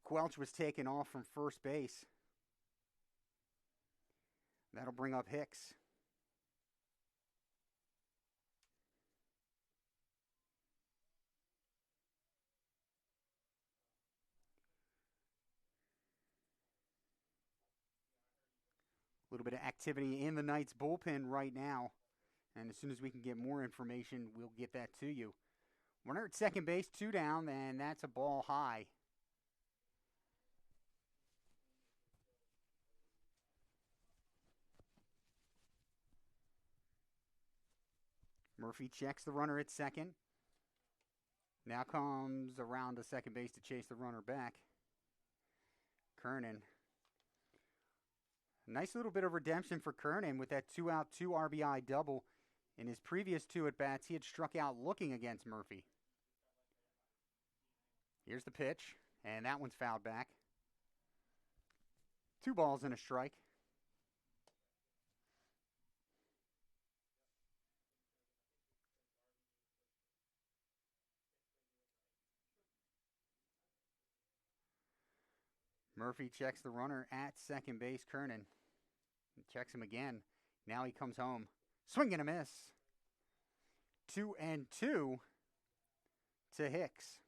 Quelch was taken off from first base. That'll bring up Hicks. A little bit of activity in the Knights bullpen right now. And as soon as we can get more information, we'll get that to you. Runner at second base, 2 down, and that's a ball high. Murphy checks the runner at second. Now comes around to second base to chase the runner back. Kernan. Nice little bit of redemption for Kernan with that 2-out, 2 RBI double. In his previous 2 at-bats, he had struck out looking against Murphy. Here's the pitch, and that one's fouled back. 2 balls and a strike. Murphy checks the runner at second base, Kernan. Checks him again. Now he comes home. Swing and a miss. 2-2 to Hicks.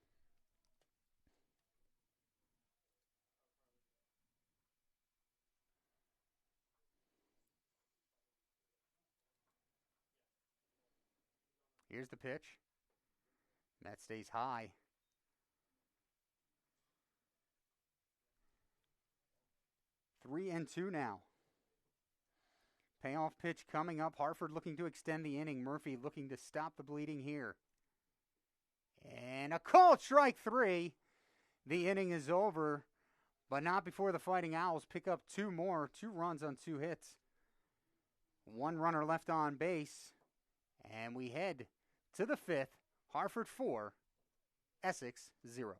Here's the pitch. That stays high. 3-2 now. Payoff pitch coming up. Harford looking to extend the inning. Murphy looking to stop the bleeding here. And a called strike 3. The inning is over, but not before the Fighting Owls pick up 2 more. 2 runs on 2 hits. 1 runner left on base. And we head to the 5th. Harford 4, Essex 0.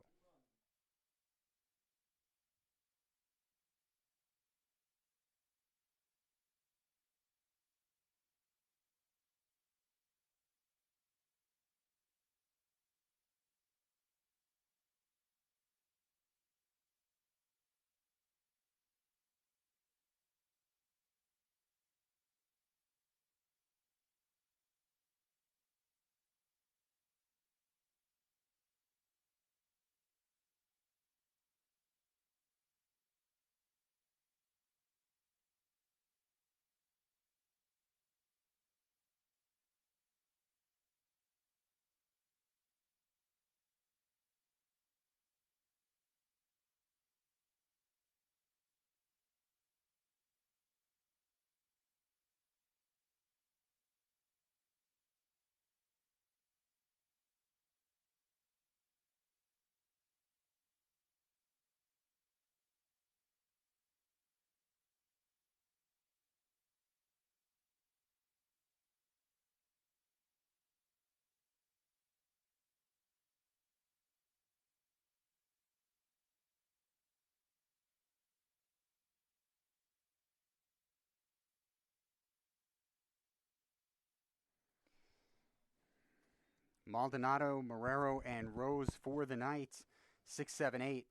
Maldonado, Marrero, and Rose for the Knights. 6-7-8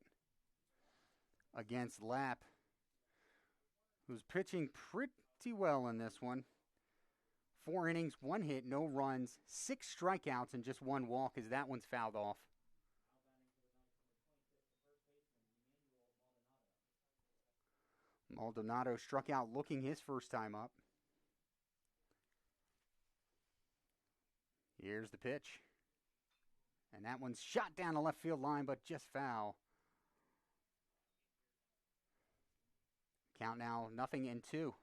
against Lapp, who's pitching pretty well in this one. 4 innings, 1 hit, no runs, 6 strikeouts, and just 1 walk as that one's fouled off. Maldonado struck out looking his first time up. Here's the pitch. And that one's shot down the left field line, but just foul. Count now 0-2.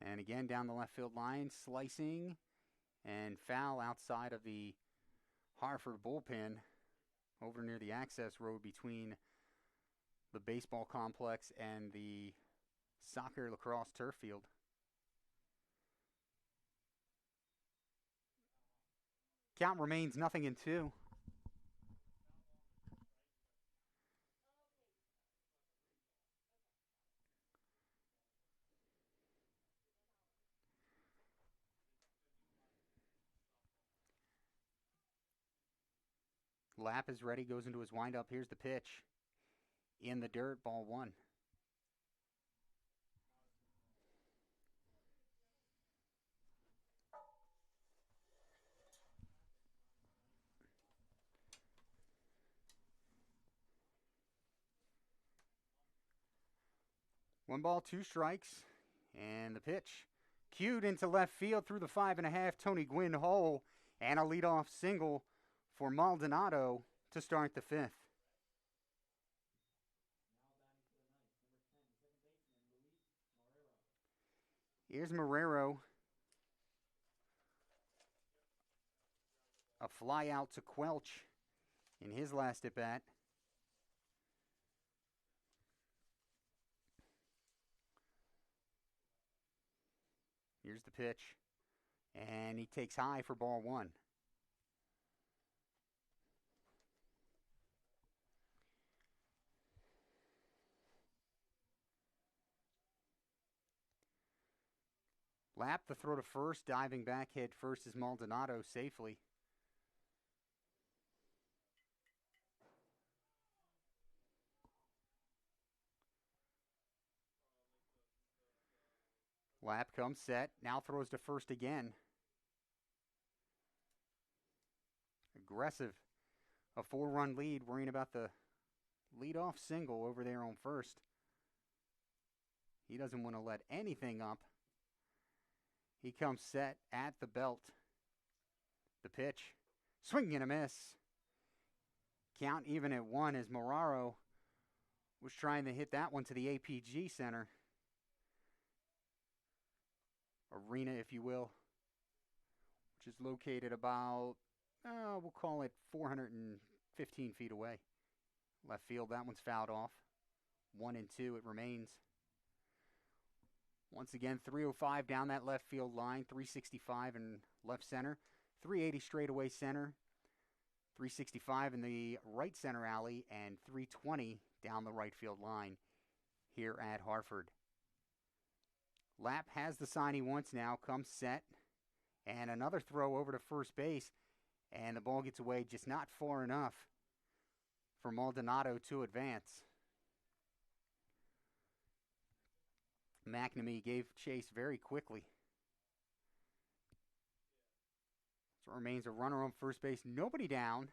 And again, down the left field line, slicing and foul outside of the Harford bullpen over near the access road between the baseball complex and the soccer lacrosse turf field. Count remains 0-2. Lapp is ready, goes into his windup. Here's the pitch. In the dirt, ball 1. One ball, 2 strikes, and the pitch. Cued into left field through the 5.5 Tony Gwynn hole, and a leadoff single for Maldonado to start the 5th. Here's Marrero. A fly out to Quelch in his last at bat. Here's the pitch. And he takes high for ball 1. Lapp the throw to first, diving back head first is Maldonado safely. Lapp comes set, now throws to first again. Aggressive. A 4-run lead, worrying about the leadoff single over there on first. He doesn't want to let anything up. He comes set at the belt. The pitch. Swing and a miss. Count even at 1 as Marrero was trying to hit that one to the APG Center. Arena, if you will. Which is located about, we'll call it 415 feet away. Left field, that one's fouled off. 1-2 it remains. Once again, 305 down that left field line, 365 in left center, 380 straightaway center, 365 in the right center alley, and 320 down the right field line here at Harford. Lapp has the sign he wants now, comes set, and another throw over to first base, and the ball gets away just not far enough for Maldonado to advance. McNamee gave chase very quickly. So it remains a runner on first base, nobody down.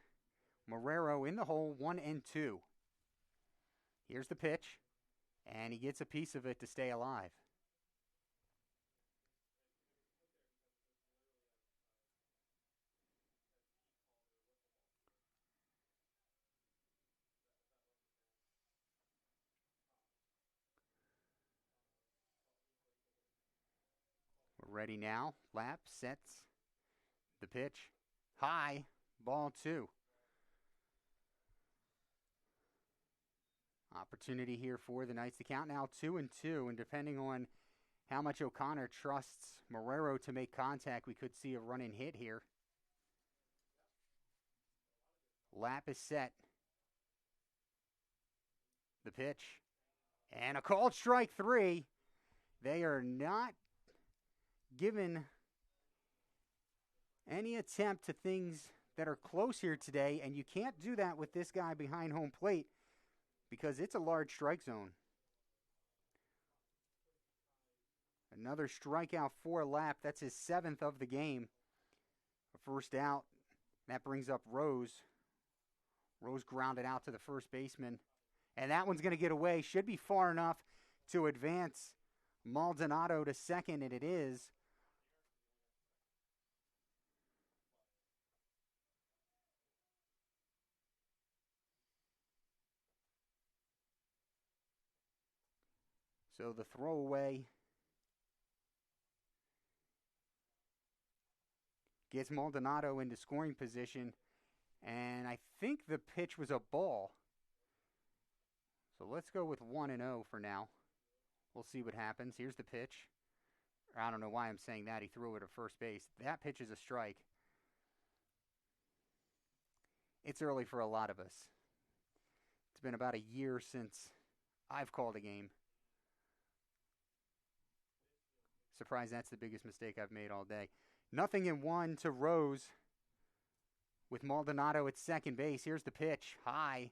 Marrero in the hole, 1-2. Here's the pitch, and he gets a piece of it to stay alive. We're ready now. Lapp sets the pitch. High, ball 2. Opportunity here for the Knights to count now 2-2, and depending on how much O'Connor trusts Marrero to make contact. We could see a run and hit here. Lap is set. The pitch. And a called strike 3. They are not given any attempt to things that are close here today, and you can't do that with this guy behind home plate because it's a large strike zone. Another strikeout for Lap. That's his 7th of the game. A first out. That brings up Rose. Rose grounded out to the first baseman. And that one's going to get away. Should be far enough to advance Maldonado to second, and it is. So the throwaway gets Maldonado into scoring position, and I think the pitch was a ball. So let's go with 1-0 for now. We'll see what happens. Here's the pitch. I don't know why I'm saying that. He threw it at first base. That pitch is a strike. It's early for a lot of us. It's been about a year since I've called a game. Surprised that's the biggest mistake I've made all day. 0-1 to Rose with Maldonado at second base. Here's the pitch. High.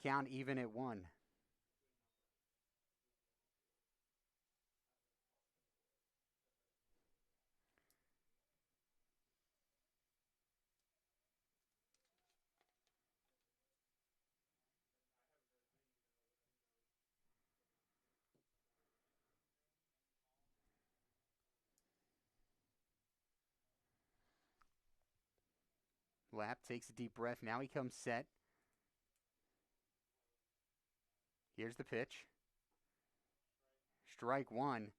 Count even at 1. Lap takes a deep breath. Now he comes set. Here's the pitch. Strike 1.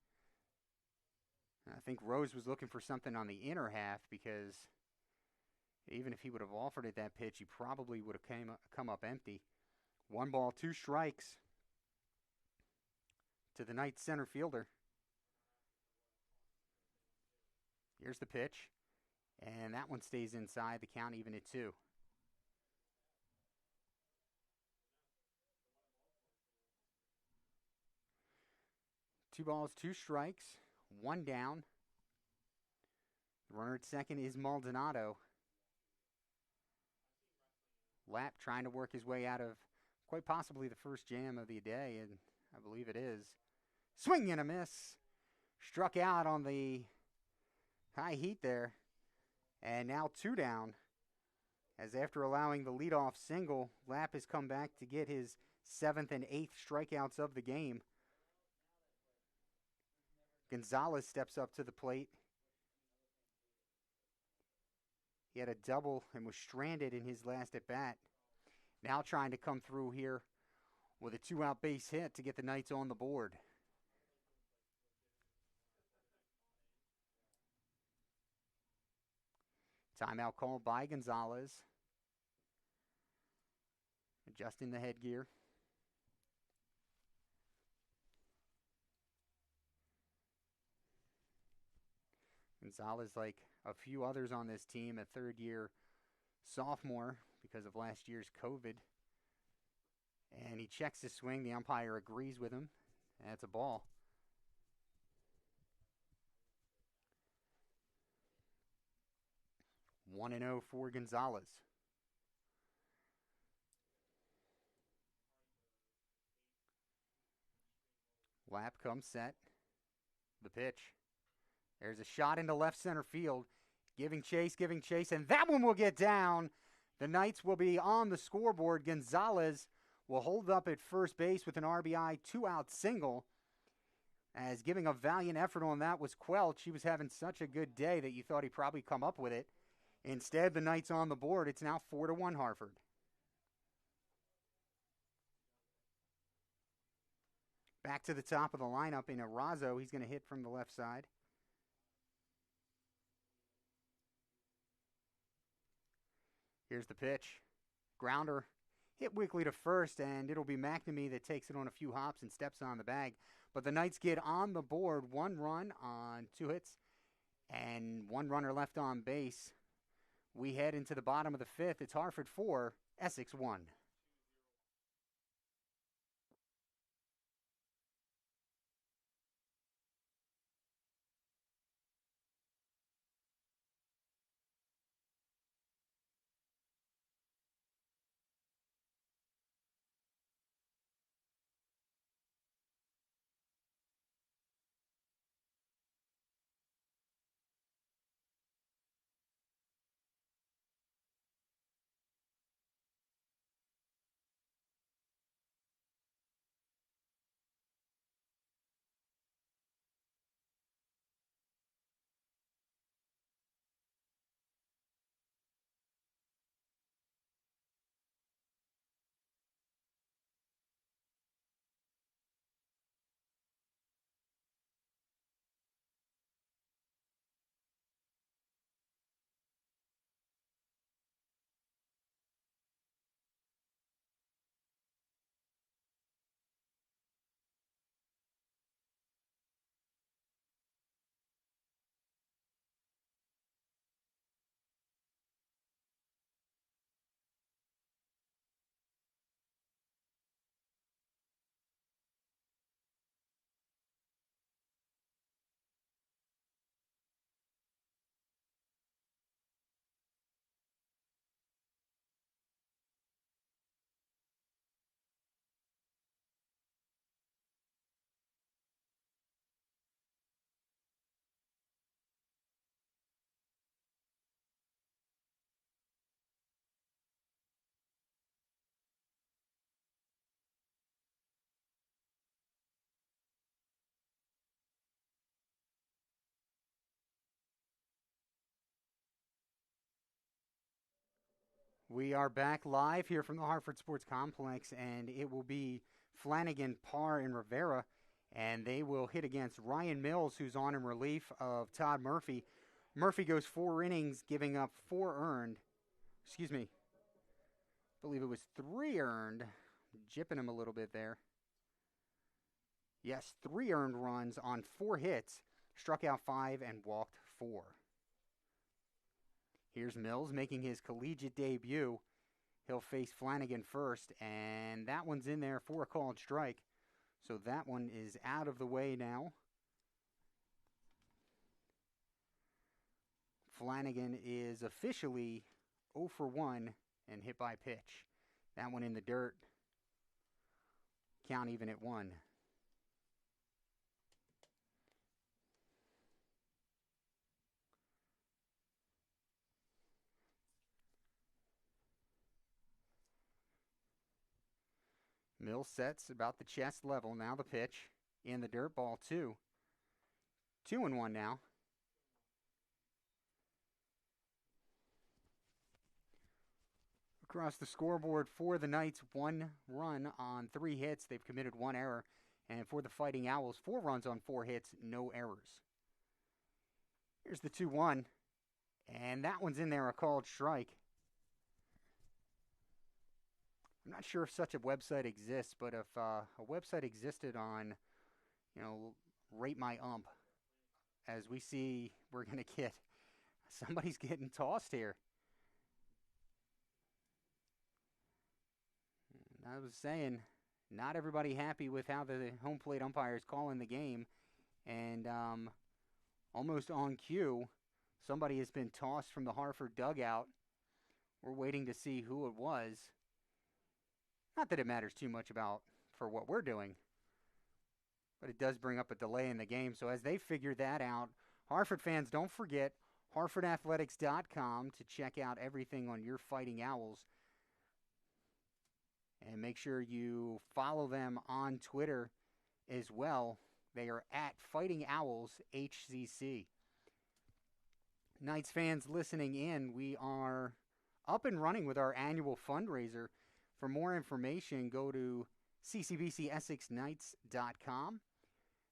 I think Rose was looking for something on the inner half because even if he would have offered it that pitch, he probably would have come up empty. 1 ball, 2 strikes to the Knights center fielder. Here's the pitch. And that one stays inside. The count even at 2. Two balls, 2 strikes, 1 down. The runner at second is Maldonado. Lap trying to work his way out of quite possibly the first jam of the day, and I believe it is. Swing and a miss. Struck out on the high heat there. And now 2 down, as after allowing the leadoff single, Lap has come back to get his 7th and 8th strikeouts of the game. Gonzalez steps up to the plate. He had a double and was stranded in his last at-bat. Now trying to come through here with a 2-out base hit to get the Knights on the board. Timeout called by Gonzalez. Adjusting the headgear. Gonzalez, like a few others on this team, a third-year sophomore because of last year's COVID. And he checks his swing. The umpire agrees with him. That's a ball. One and 0 for Gonzalez. Lap comes set. The pitch. There's a shot into left center field. Giving chase, and that one will get down. The Knights will be on the scoreboard. Gonzalez will hold up at first base with an RBI 2-out single. As giving a valiant effort on that was Quelch. He was having such a good day that you thought he'd probably come up with it. Instead, the Knights on the board. It's now 4-1 Harford. Back to the top of the lineup in Arazo. He's going to hit from the left side. Here's the pitch. Grounder hit Wickley to first, and it'll be McNamee that takes it on a few hops and steps on the bag. But the Knights get on the board, 1 run on 2 hits, and 1 runner left on base. We head into the bottom of the 5th. It's Harford 4, Essex 1. We are back live here from the Harford Sports Complex, and it will be Flanagan, Parr, and Rivera, and they will hit against Ryan Mills, who's on in relief of Todd Murphy. Murphy goes 4 innings, giving up 4 earned. Excuse me. I believe it was 3 earned. Jipping him a little bit there. Yes, 3 earned runs on 4 hits. Struck out 5 and walked 4. Here's Mills making his collegiate debut. He'll face Flanagan first, and that one's in there for a called strike. So that one is out of the way now. Flanagan is officially 0 for 1 and hit by pitch. That one in the dirt. Count even at 1. Mills sets about the chest level. Now the pitch in the dirt, ball 2. 2-1 now. Across the scoreboard for the Knights, 1 run on 3 hits. They've committed 1 error. And for the Fighting Owls, 4 runs on 4 hits, no errors. Here's the 2-1. And that one's in there, a called strike. I'm not sure if such a website exists, but if a website existed on, Rate My Ump, as we see, we're going to get, somebody's getting tossed here. I was saying, not everybody happy with how the home plate umpire is calling the game. And almost on cue, somebody has been tossed from the Harford dugout. We're waiting to see who it was. Not that it matters too much for what we're doing, but it does bring up a delay in the game. So as they figure that out, Harford fans, don't forget HarfordAthletics.com to check out everything on your Fighting Owls. And make sure you follow them on Twitter as well. They are at Fighting Owls HCC. Knights fans listening in, we are up and running with our annual fundraiser. For more information, go to ccbcsexknights.com.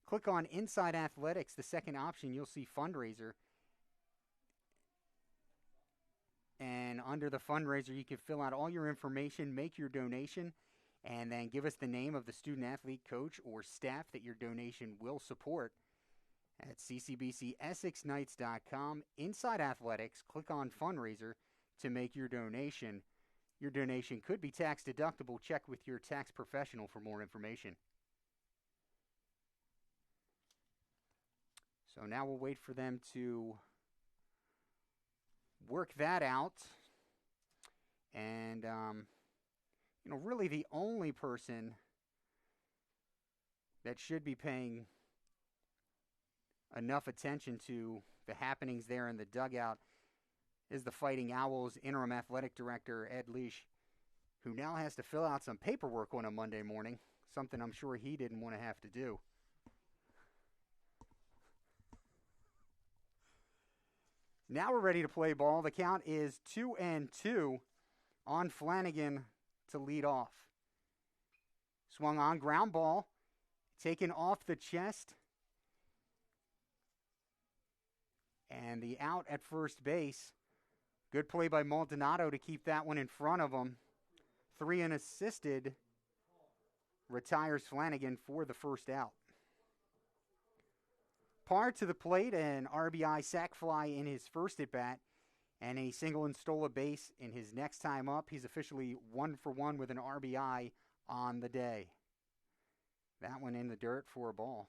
Click on Inside Athletics, the second option, you'll see fundraiser. and under the fundraiser, you can fill out all your information, make your donation, and then give us the name of the student athlete, coach, or staff that your donation will support at ccbcessexknights.com. Inside Athletics, click on fundraiser to make your donation. Your donation could be tax deductible. Check with your tax professional for more information. So now we'll wait for them to work that out. And, really the only person that should be paying enough attention to the happenings there in the dugout is the Fighting Owls interim athletic director, Ed Leash, who now has to fill out some paperwork on a Monday morning, something I'm sure he didn't want to have to do. Now we're ready to play ball. The count is 2-2 on Flanagan to lead off. Swung on, ground ball, taken off the chest. And the out at first base. Good play by Maldonado to keep that one in front of him. 3 unassisted retires Flanagan for the first out. Parr to the plate, an RBI sac fly in his first at-bat, and a single and stole a base in his next time up. He's officially 1 for 1 with an RBI on the day. That one in the dirt for a ball.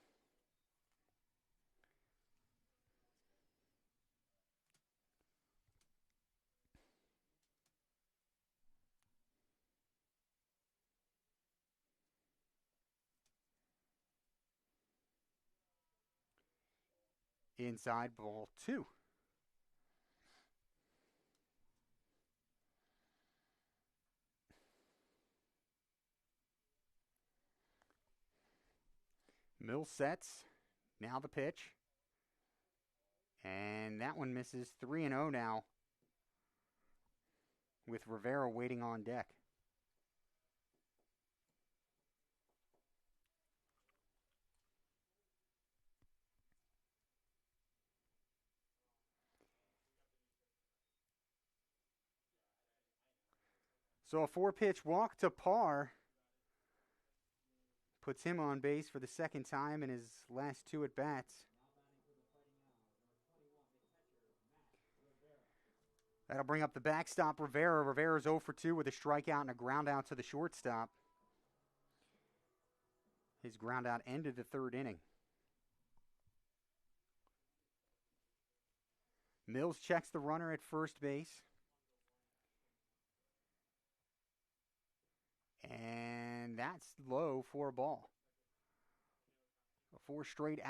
Inside, ball 2. Mills sets. Now the pitch. And that one misses. 3-0 now, with Rivera waiting on deck. So a 4-pitch walk to Parr puts him on base for the second time in his last 2 at-bats. That'll bring up the backstop Rivera. Rivera's 0 for 2 with a strikeout and a ground out to the shortstop. His ground out ended the 3rd inning. Mills checks the runner at first base. And that's low for a ball. 5 straight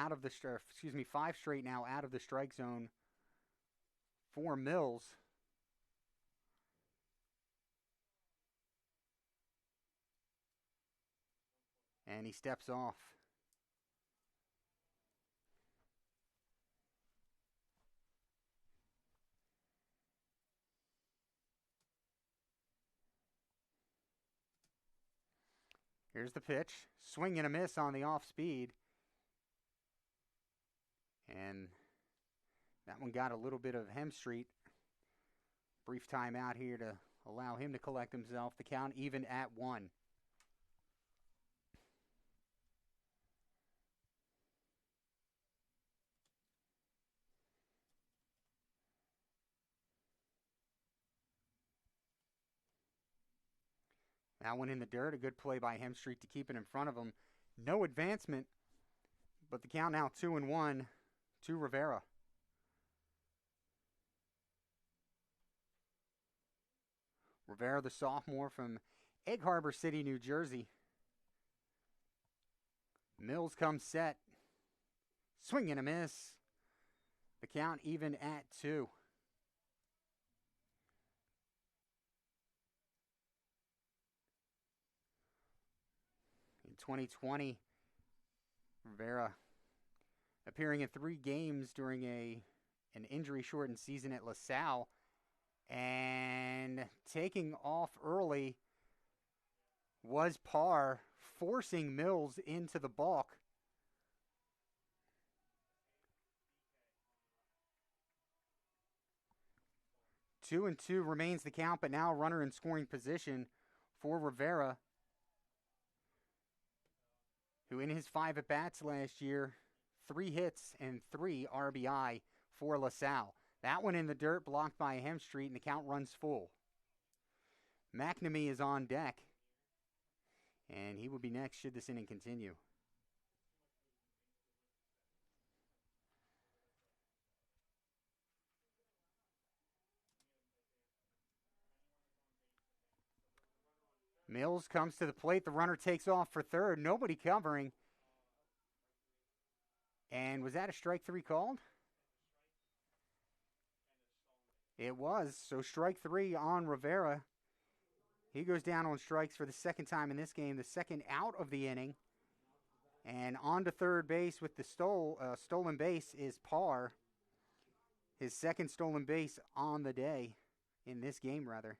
now out of the strike zone for Mills. And he steps off. Here's the pitch. Swing and a miss on the off speed. And that one got a little bit of Hemstreet. Brief timeout here to allow him to collect himself. The count even at 1. That one in the dirt. A good play by Hemstreet to keep it in front of him. No advancement, but the count now 2-1 to Rivera. Rivera, the sophomore from Egg Harbor City, New Jersey. Mills comes set. Swing and a miss. The count even at 2. In 2020, Rivera appearing in 3 games during an injury-shortened season at LaSalle, and taking off early was Parr, forcing Mills into the balk. 2-2 remains the count, but now a runner in scoring position for Rivera, who in his 5 at-bats last year, 3 hits and 3 RBI for LaSalle. That one in the dirt, blocked by Hemstreet, and the count runs full. McNamee is on deck, and he will be next should this inning continue. Mills comes to the plate. The runner takes off for third. Nobody covering. And was that a strike 3 called? It was. So strike 3 on Rivera. He goes down on strikes for the second time in this game, the second out of the inning. And on to third base with the stolen base is Parr. His second stolen base on the day, in this game rather.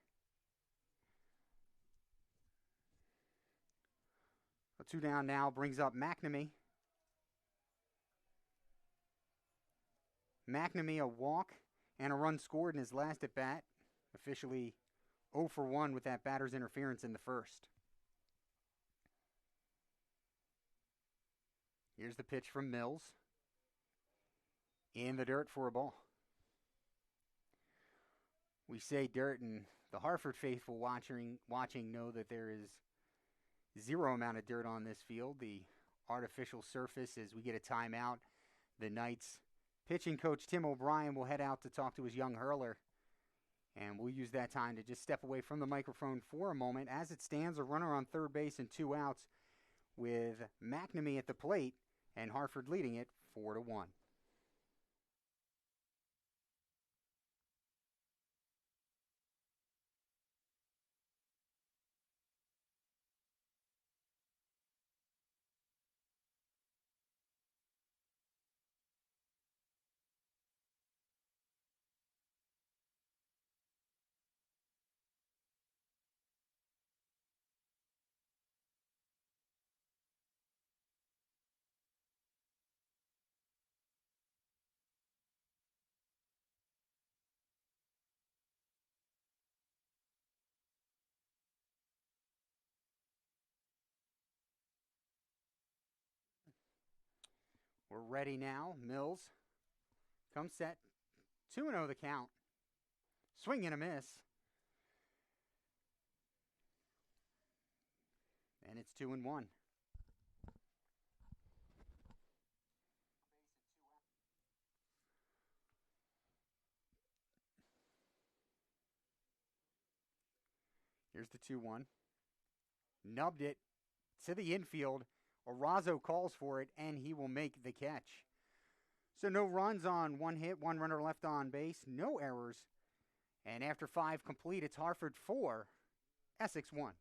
A 2 down now brings up McNamee. McNamee, a walk and a run scored in his last at bat. Officially 0 for 1 with that batter's interference in the first. Here's the pitch from Mills. In the dirt for a ball. We say dirt, and the Harford faithful watching know that there is zero amount of dirt on this field. The artificial surface, as we get a timeout, the Knights pitching coach Tim O'Brien will head out to talk to his young hurler. And we'll use that time to just step away from the microphone for a moment. As it stands, a runner on third base and 2 outs with McNamee at the plate and Harford leading it 4-1. We're ready now. Mills comes set. 2-0 the count. Swing and a miss. And it's 2-1. Here's the 2-1. Nubbed it to the infield. Orazo calls for it, and he will make the catch. So no runs on 1 hit, 1 runner left on base, no errors. And after 5 complete, it's Harford 4, Essex 1.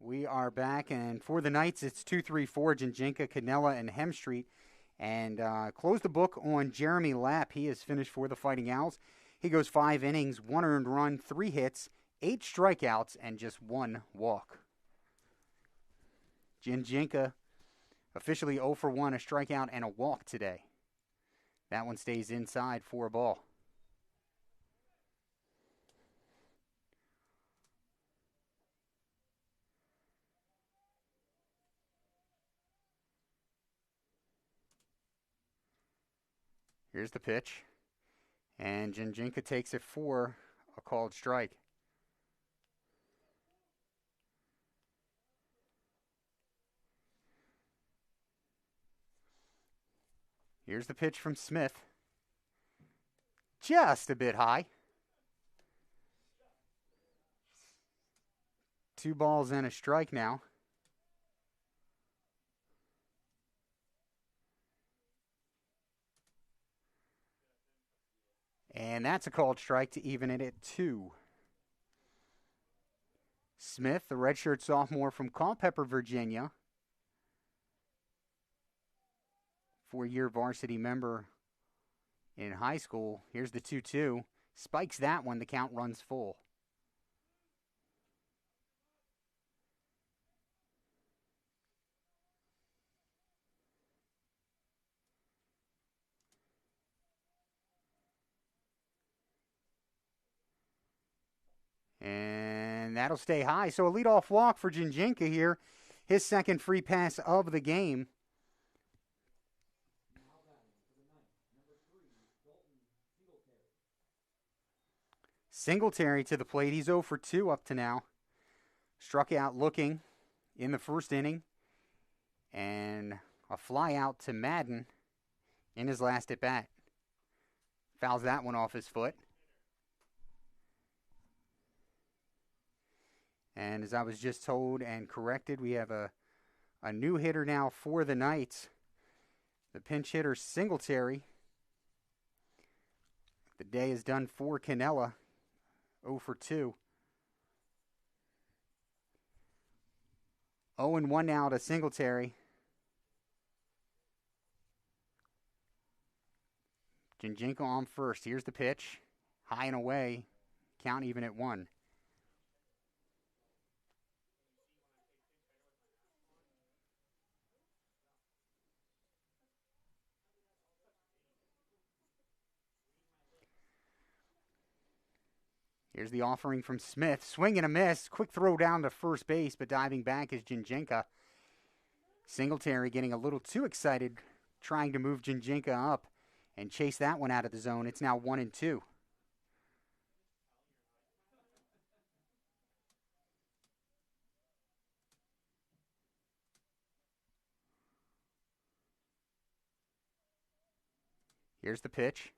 We are back, and for the Knights, it's 2-3-4, Jinjinka, Canella, and Hemstreet. And close the book on Jeremy Lapp. He is finished for the Fighting Owls. He goes 5 innings, 1 earned run, 3 hits, 8 strikeouts, and just 1 walk. Jinjinka officially 0 for 1, a strikeout and a walk today. That one stays inside for a ball. Here's the pitch. And Jinjinka takes it for a called strike. Here's the pitch from Smith. Just a bit high. 2 balls and a strike now. And that's a called strike to even it at 2. Smith, the redshirt sophomore from Culpeper, Virginia. 4-year varsity member in high school. Here's the 2-2. Spikes that one. The count runs full. And that'll stay high. So a leadoff walk for Jinjinka here. His second free pass of the game. Singletary to the plate. He's 0 for 2 up to now. Struck out looking in the first inning. And a fly out to Madden in his last at bat. Fouls that one off his foot. And as I was just told and corrected, we have a new hitter now for the Knights. The pinch hitter, Singletary. The day is done for Canella. 0 for 2. 0-1 now to Singletary. Jinjinka on first. Here's the pitch. High and away. Count even at 1. Here's the offering from Smith. Swing and a miss. Quick throw down to first base, but diving back is Jinjinka. Singletary getting a little too excited, trying to move Jinjinka up and chase that one out of the zone. It's now 1-2. Here's the pitch.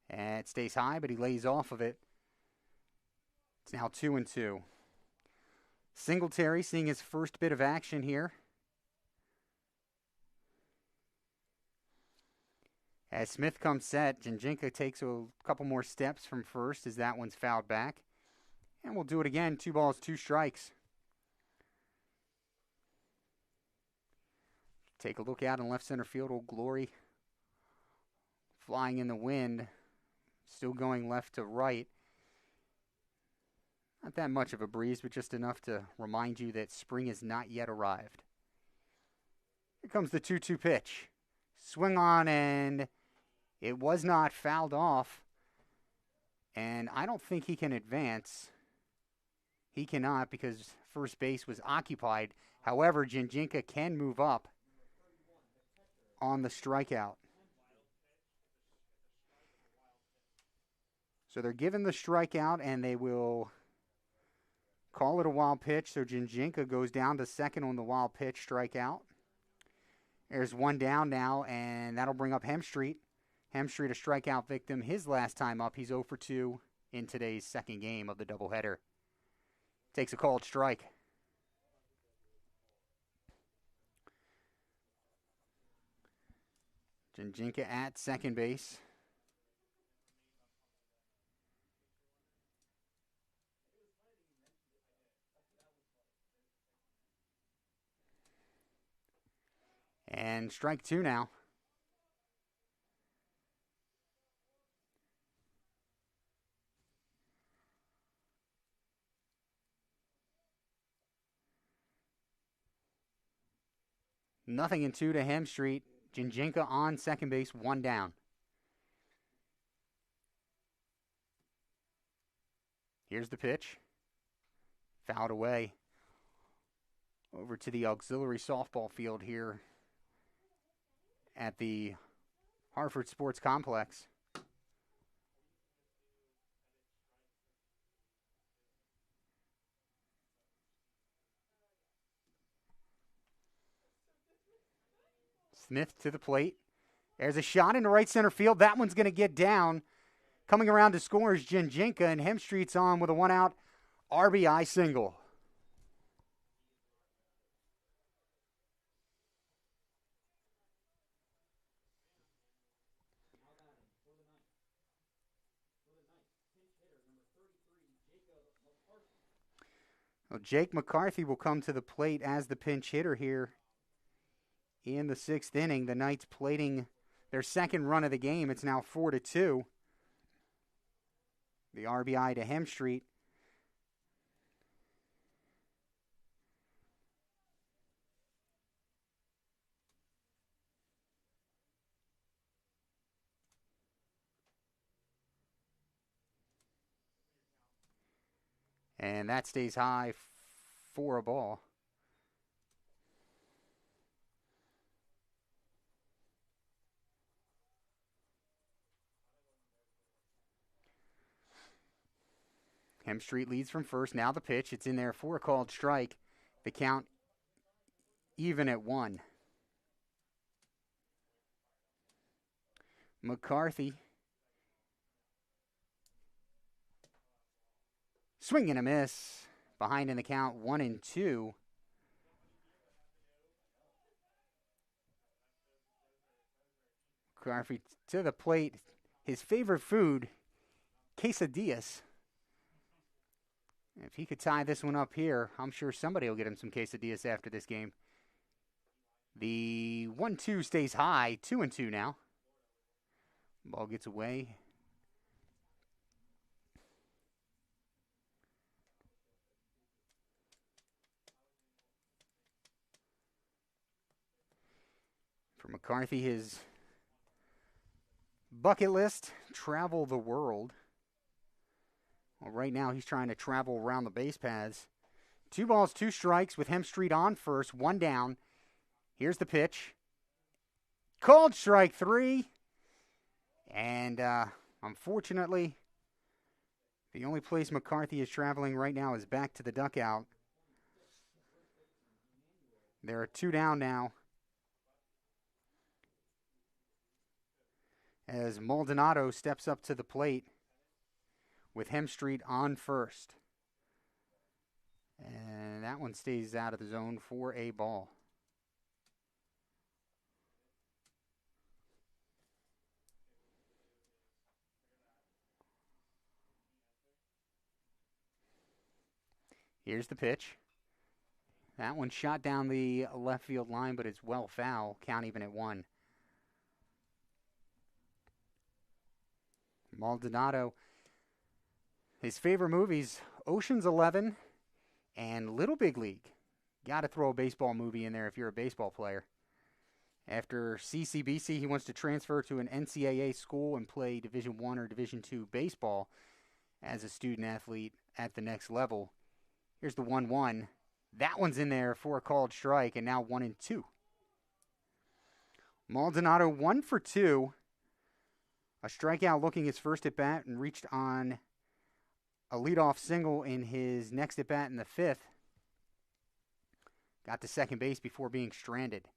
And it stays high, but he lays off of it. It's now 2-2. Singletary seeing his first bit of action here. As Smith comes set, Jinjinka takes a couple more steps from first as that one's fouled back. And we'll do it again. 2 balls, 2 strikes. Take a look out in left center field. Old Glory flying in the wind. Still going left to right. Not that much of a breeze, but just enough to remind you that spring has not yet arrived. Here comes the 2-2 pitch. Swing on, and it was not fouled off. And I don't think he can advance. He cannot because first base was occupied. However, Jinjinka can move up on the strikeout. So they're given the strikeout, and they will call it a wild pitch. So Jinjinka goes down to second on the wild pitch strikeout. There's one down now, and that'll bring up Hemstreet. Hemstreet, a strikeout victim, his last time up. He's 0 for 2 in today's second game of the doubleheader. Takes a called strike. Jinjinka at second base. And strike two now. Nothing in two to Hemstreet. Jinjinka on second base, one down. Here's the pitch. Fouled away. Over to the auxiliary softball field here at the Harford Sports Complex. Smith to the plate. There's a shot into right center field. That one's going to get down. Coming around to score is Jinjinka, and Hemstreet's on with a one-out RBI single. Well, Jake McCarthy will come to the plate as the pinch hitter here in the sixth inning. The Knights plating their second run of the game. It's now 4-2. The RBI to Hemstreet. And that stays high for a ball. Hemstreet leads from first. Now the pitch. It's in there for a called strike. The count even at one. McCarthy. Swing and a miss. Behind in the count, 1-2. McCarthy to the plate. His favorite food, quesadillas. If he could tie this one up here, I'm sure somebody will get him some quesadillas after this game. The 1-2 stays high, 2-2 now. Ball gets away. For McCarthy, his bucket list, travel the world. Well, right now he's trying to travel around the base paths. 2 balls, 2 strikes with Hemstreet on first, 1 down. Here's the pitch. Called strike 3. And unfortunately, the only place McCarthy is traveling right now is back to the dugout. There are 2 down now. As Maldonado steps up to the plate with Hemstreet on first. And that one stays out of the zone for a ball. Here's the pitch. That one shot down the left field line, but it's well foul. Count even at 1. Maldonado, his favorite movies, Ocean's 11 and Little Big League. Got to throw a baseball movie in there if you're a baseball player. After CCBC, he wants to transfer to an NCAA school and play Division I or Division II baseball as a student athlete at the next level. Here's the 1-1. That one's in there for a called strike, and now 1-2. Maldonado 1 for 2. A strikeout looking his first at bat and reached on a leadoff single in his next at bat in the 5th. Got to second base before being stranded.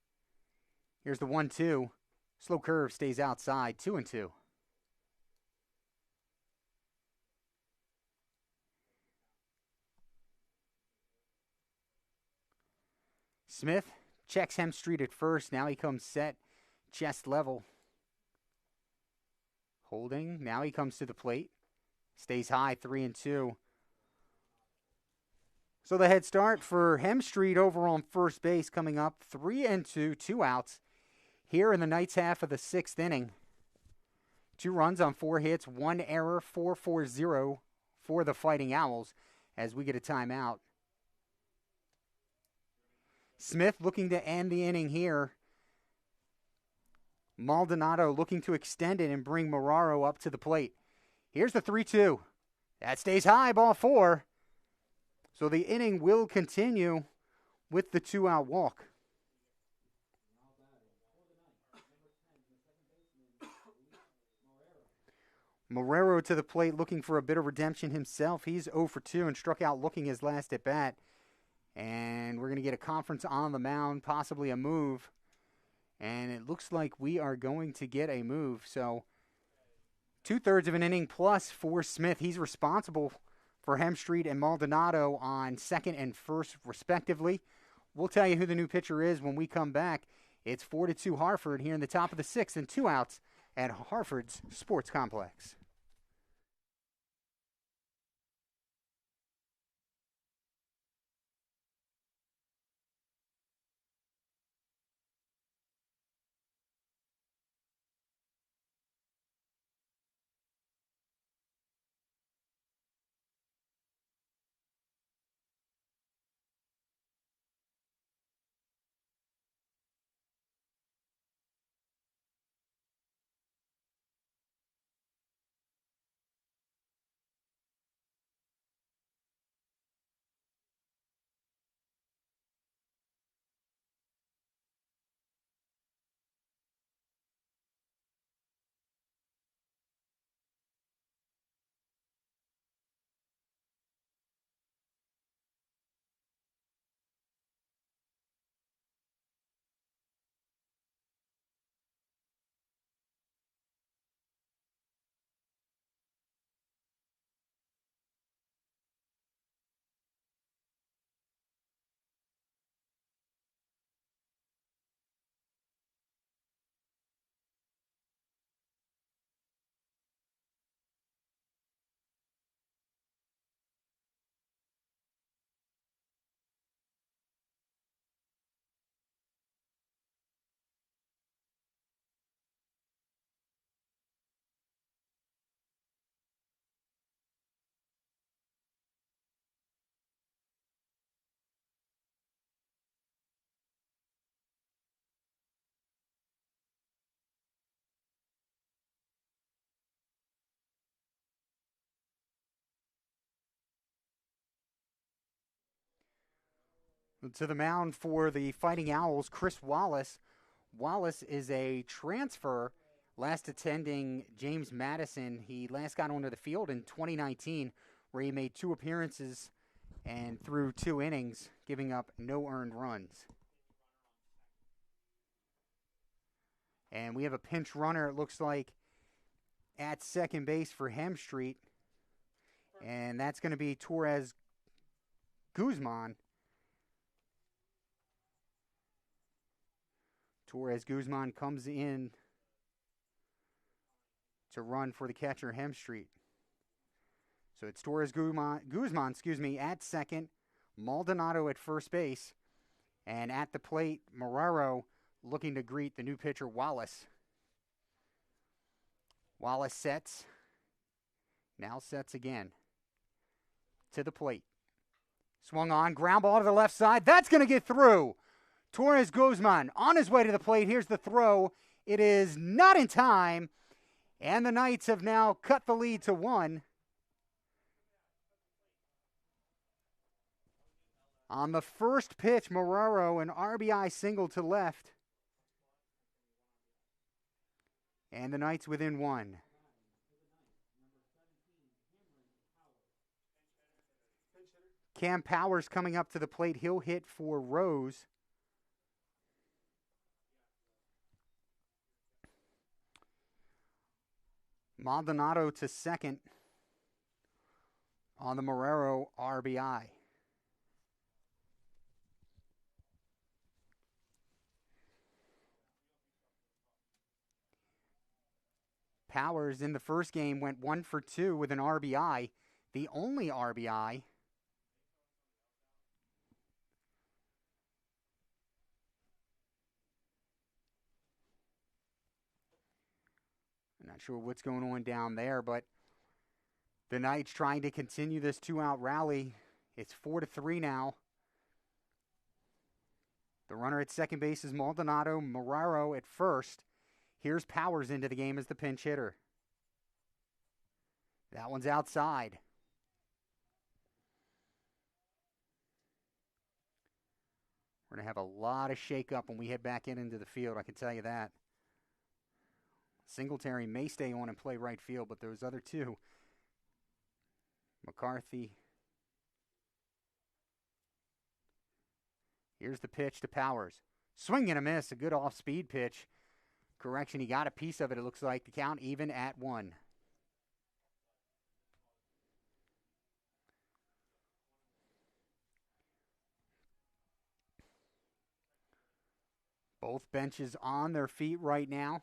Here's the 1-2. Slow curve stays outside. 2-2. Smith checks Hemstreet at first. Now he comes set, chest level. Holding. Now he comes to the plate. Stays high, 3-2. So the head start for Hemstreet over on first base coming up. 3-2, 2 outs. here in the Knights' half of the 6th inning. 2 runs on 4 hits, 1 error, 4-4-0 for the Fighting Owls as we get a timeout. Smith looking to end the inning here. Maldonado looking to extend it and bring Marrero up to the plate. Here's the 3-2. That stays high, ball 4. So the inning will continue with the 2-out walk. Marrero to the plate looking for a bit of redemption himself. He's 0 for 2 and struck out looking his last at bat. And we're going to get a conference on the mound, possibly a move. And it looks like we are going to get a move. So 2/3 of an inning plus for Smith. He's responsible for Hemstreet and Maldonado on second and first, respectively. We'll tell you who the new pitcher is when we come back. It's 4-2 Harford here in the top of the 6th and 2 outs at Harford's Sports Complex. To the mound for the Fighting Owls, Chris Wallace. Wallace is a transfer, last attending James Madison. He last got onto the field in 2019, where he made 2 appearances and threw 2 innings, giving up no earned runs. And we have a pinch runner, it looks like, at second base for Hemstreet. And that's going to be Torres Guzman. Torres Guzman comes in to run for the catcher, Hemstreet. So it's Torres Guzman, at second, Maldonado at first base, and at the plate, Marrero looking to greet the new pitcher, Wallace. Wallace sets, now sets again. To the plate. Swung on, ground ball to the left side. That's going to get through. Torres Guzman on his way to the plate. Here's the throw. It is not in time. And the Knights have now cut the lead to 1. On the first pitch, Marrero, an RBI single to left. And the Knights within 1. Cam Powers coming up to the plate. He'll hit for Rose. Maldonado to second on the Marrero RBI. Powers in the first game went 1 for 2 with an RBI, the only RBI. Not sure what's going on down there, but the Knights trying to continue this 2-out rally. It's 4-3 now. The runner at second base is Maldonado. Marrero at first. Here's Powers into the game as the pinch hitter. That one's outside. We're going to have a lot of shake-up when we head back into the field, I can tell you that. Singletary may stay on and play right field, but those other two, McCarthy. Here's the pitch to Powers. Swing and a miss, a good off-speed pitch. Correction, he got a piece of it, it looks like. The count even at 1. Both benches on their feet right now.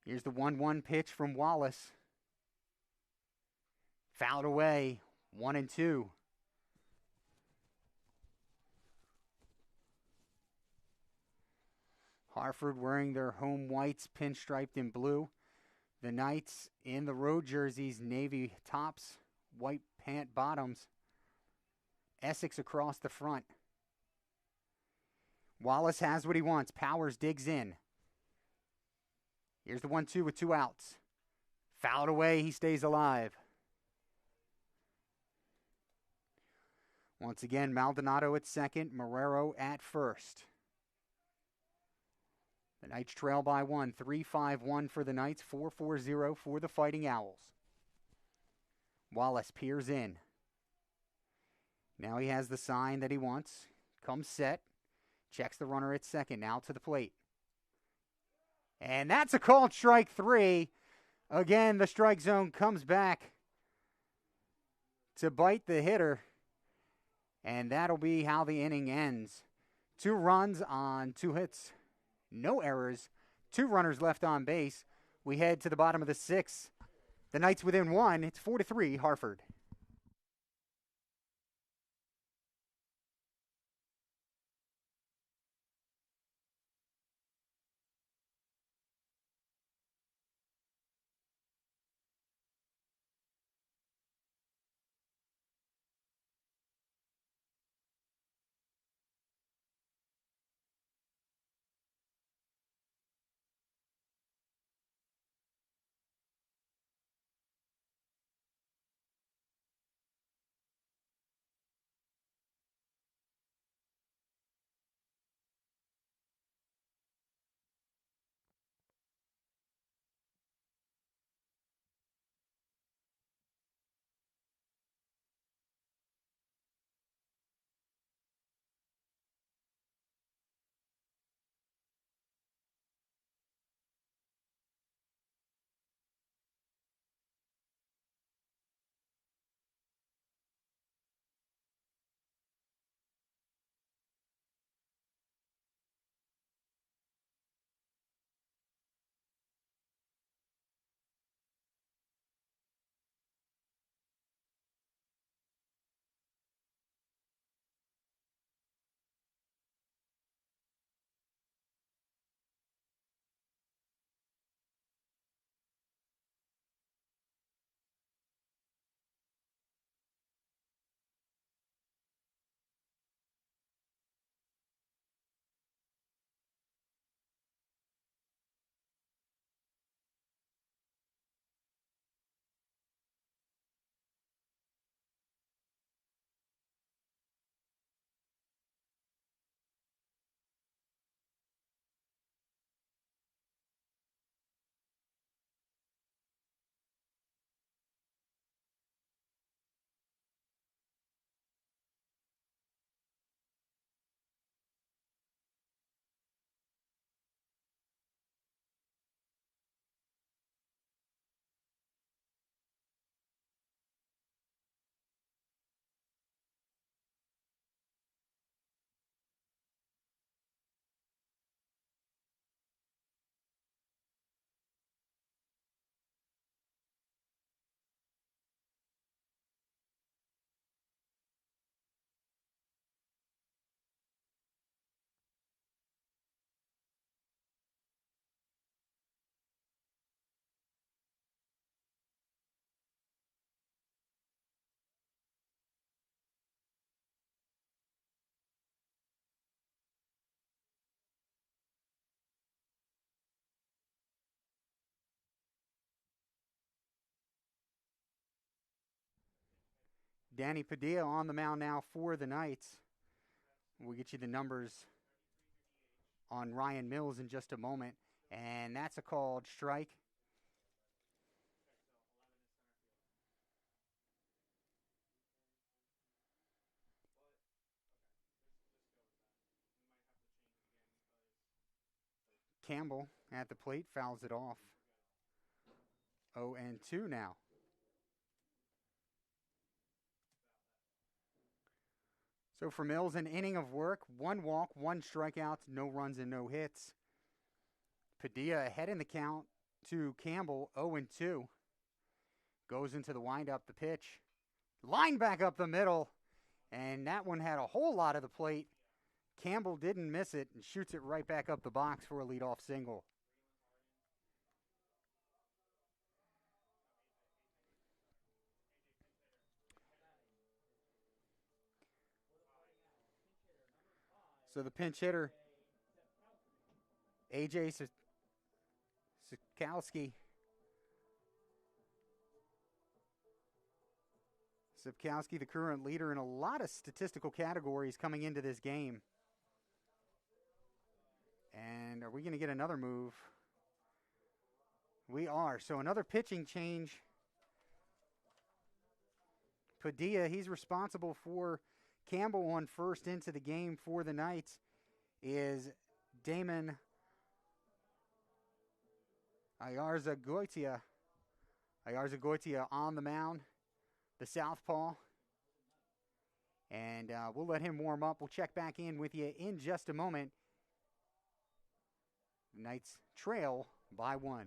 Here's the 1-1 pitch from Wallace. Fouled away, 1-2. Harford wearing their home whites, pinstriped in blue. The Knights in the road jerseys, navy tops, white pant bottoms. Essex across the front. Wallace has what he wants. Powers digs in. Here's the 1-2 with 2 outs. Fouled away, he stays alive. Once again, Maldonado at second, Marrero at first. The Knights trail by 1, 3-5-1 for the Knights, 4-4-0 for the Fighting Owls. Wallace peers in. Now he has the sign that he wants. Comes set. Checks the runner at second. Now to the plate. And that's a called strike 3. Again, the strike zone comes back to bite the hitter. And that'll be how the inning ends. 2 runs on 2 hits. No errors. 2 runners left on base. We head to the bottom of the 6th. The Knights within 1. It's 4-3 Harford. Danny Padilla on the mound now for the Knights. We'll get you the numbers on Ryan Mills in just a moment. And that's a called strike. Campbell at the plate fouls it off. 0-2 now. So for Mills, an inning of work, 1 walk, 1 strikeout, no runs and no hits. Padilla ahead in the count to Campbell, 0-2. Goes into the windup, the pitch. Line back up the middle, and that one had a whole lot of the plate. Campbell didn't miss it and shoots it right back up the box for a leadoff single. So the pinch hitter, A.J. Sapkowski. Sapkowski, the current leader in a lot of statistical categories coming into this game. And are we going to get another move? We are. So another pitching change. Padilla, he's responsible for Campbell on first into the game for the Knights is Damon Ayarza-Goitia. Ayarza-Goitia on the mound, the southpaw. And we'll let him warm up. We'll check back in with you in just a moment. The Knights trail by 1.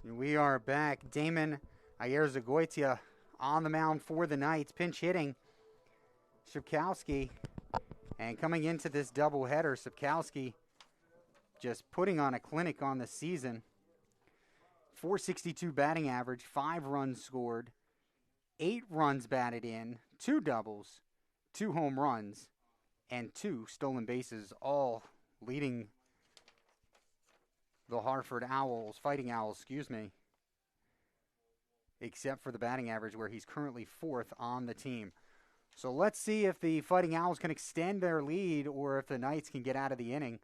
We are back. Damon Ayarza-Goitia on the mound for the Knights, pinch hitting Sapkowski. And coming into this doubleheader, Sapkowski just putting on a clinic on the season. 462 batting average, 5 runs scored, 8 runs batted in, 2 doubles, 2 home runs, and 2 stolen bases, all leading the Harford Owls, Fighting Owls, except for the batting average where he's currently 4th on the team. So let's see if the Fighting Owls can extend their lead or if the Knights can get out of the inning.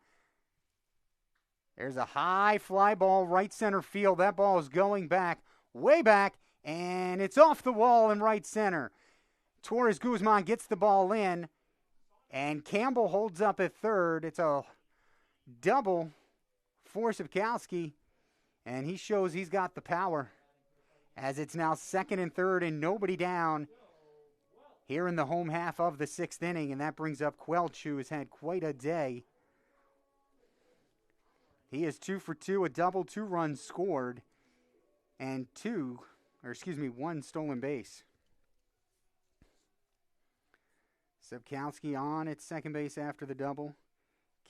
There's a high fly ball, right center field. That ball is going back, way back, and it's off the wall in right center. Torres Guzman gets the ball in, and Campbell holds up at third. It's a double for Sapkowski, and he shows he's got the power as it's now 2nd and 3rd and nobody down here in the home half of the 6th inning, and that brings up Quelch, who has had quite a day. He is 2 for 2, a double, 2 runs scored, and 1 stolen base. Sapkowski on at second base after the double.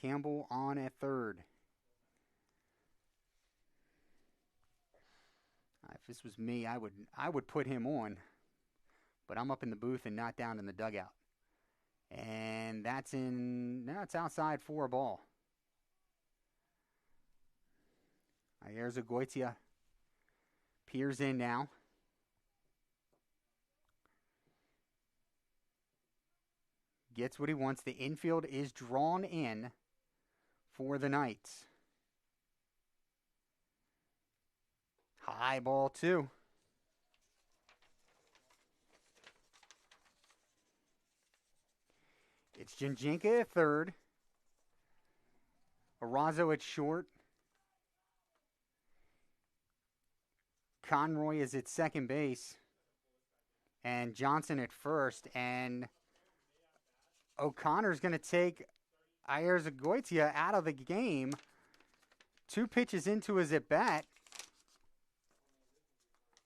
Campbell on at third. If this was me, I would put him on, but I'm up in the booth and not down in the dugout. And it's outside for a ball. Ayarza-Goitia peers in now. Gets what he wants. The infield is drawn in for the Knights. High ball 2. It's Janjinka at third. Arazo at short. Conroy is at second base. And Johnson at first. And O'Connor's going to take Ayerzagoitia out of the game. 2 pitches into his at-bat.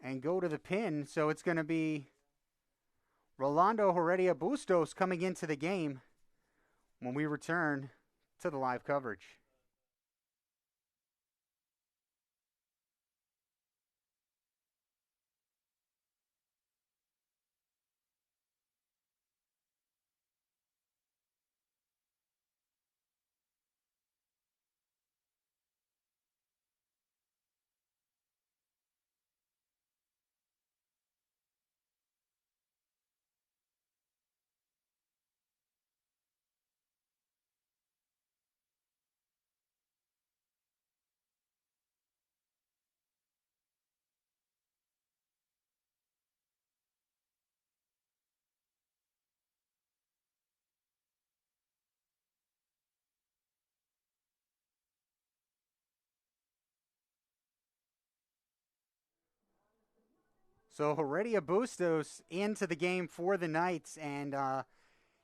And go to the pin. So it's going to be Rolando Heredia Bustos coming into the game when we return to the live coverage. So Heredia Bustos into the game for the Knights, and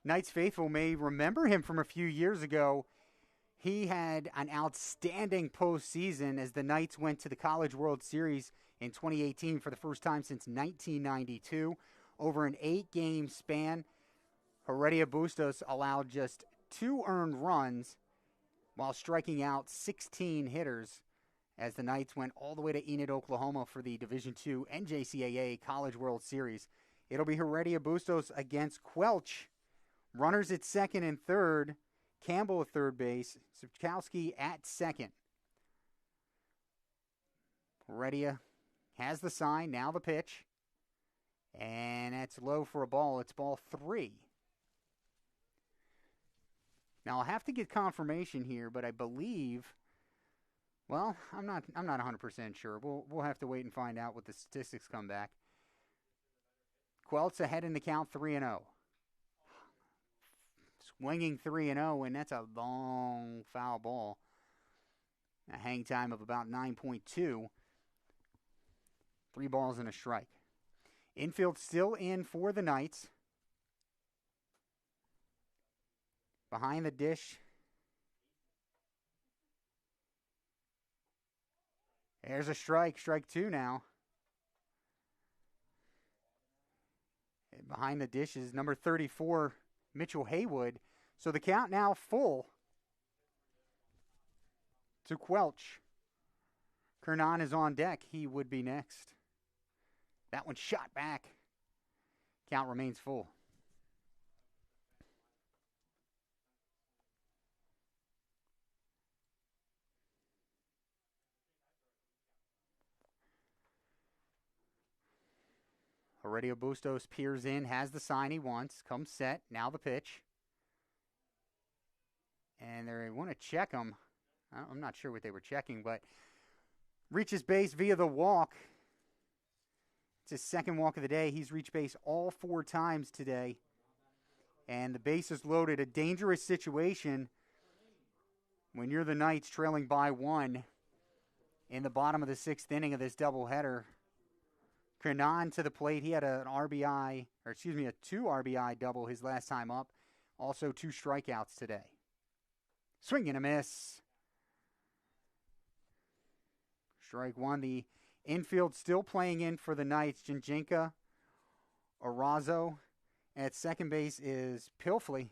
Knights faithful may remember him from a few years ago. He had an outstanding postseason as the Knights went to the College World Series in 2018 for the first time since 1992. Over an 8-game span, Heredia Bustos allowed just 2 earned runs while striking out 16 hitters as the Knights went all the way to Enid, Oklahoma for the Division II NJCAA College World Series. It'll be Heredia Bustos against Quelch. Runners at second and third. Campbell at third base. Sapkowski at second. Heredia has the sign. Now the pitch. And that's low for a ball. It's ball 3. Now I'll have to get confirmation here, but I believe... Well, I'm not 100% sure. We'll have to wait and find out what the statistics come back. Quelch ahead in the count 3-0. Swinging 3-0, and that's a long foul ball. A hang time of about 9.2. 3 balls and a strike. Infield still in for the Knights. Behind the dish. There's a strike. Strike 2 now. And behind the dish is number 34, Mitchell Haywood. So the count now full to Quelch. Kernan is on deck. He would be next. That one shot back. Count remains full. Heredia Bustos peers in, has the sign he wants, comes set, now the pitch. And they want to check him. I'm not sure what they were checking, but reaches base via the walk. It's his second walk of the day. He's reached base all 4 times today. And the base is loaded. A dangerous situation when you're the Knights trailing by 1 in the bottom of the 6th inning of this doubleheader. Kernan to the plate. He had a 2 RBI double his last time up. Also 2 strikeouts today. Swing and a miss. Strike 1. The infield still playing in for the Knights. Jinjinka, Arazo. At second base is Pilfley.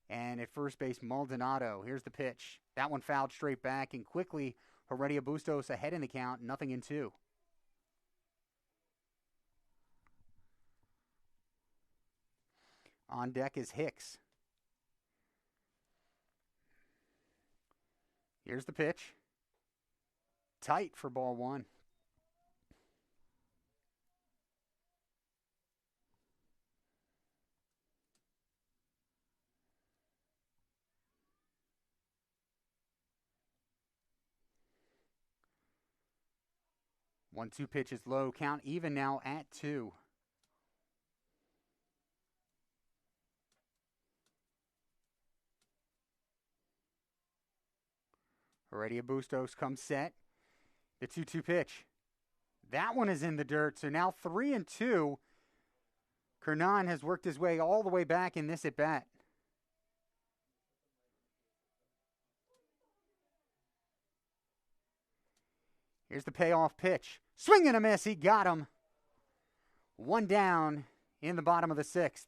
And at first base, Maldonado. Here's the pitch. That one fouled straight back, and quickly Heredia Bustos ahead in the count, 0-2. On deck is Hicks. Here's the pitch. Tight for ball 1. One-two pitch is low. Count even now at 2. Heredia Bustos comes set. The 2-2 pitch. That one is in the dirt. So now 3-2. Kernan has worked his way all the way back in this at-bat. Here's the payoff pitch. Swing and a miss. He got him. One down in the bottom of the 6th.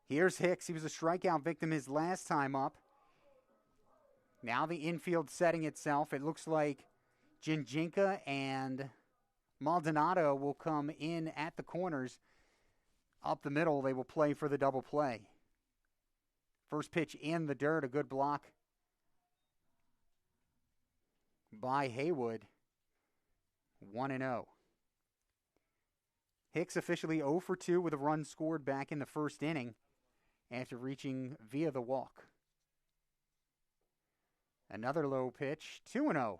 Here's Hicks. He was a strikeout victim his last time up. Now the infield setting itself. It looks like Jinjinka and Maldonado will come in at the corners. Up the middle, they will play for the double play. First pitch in the dirt, a good block by Haywood. 1-0. Hicks officially 0 for 2 with a run scored back in the first inning after reaching via the walk. Another low pitch, 2-0.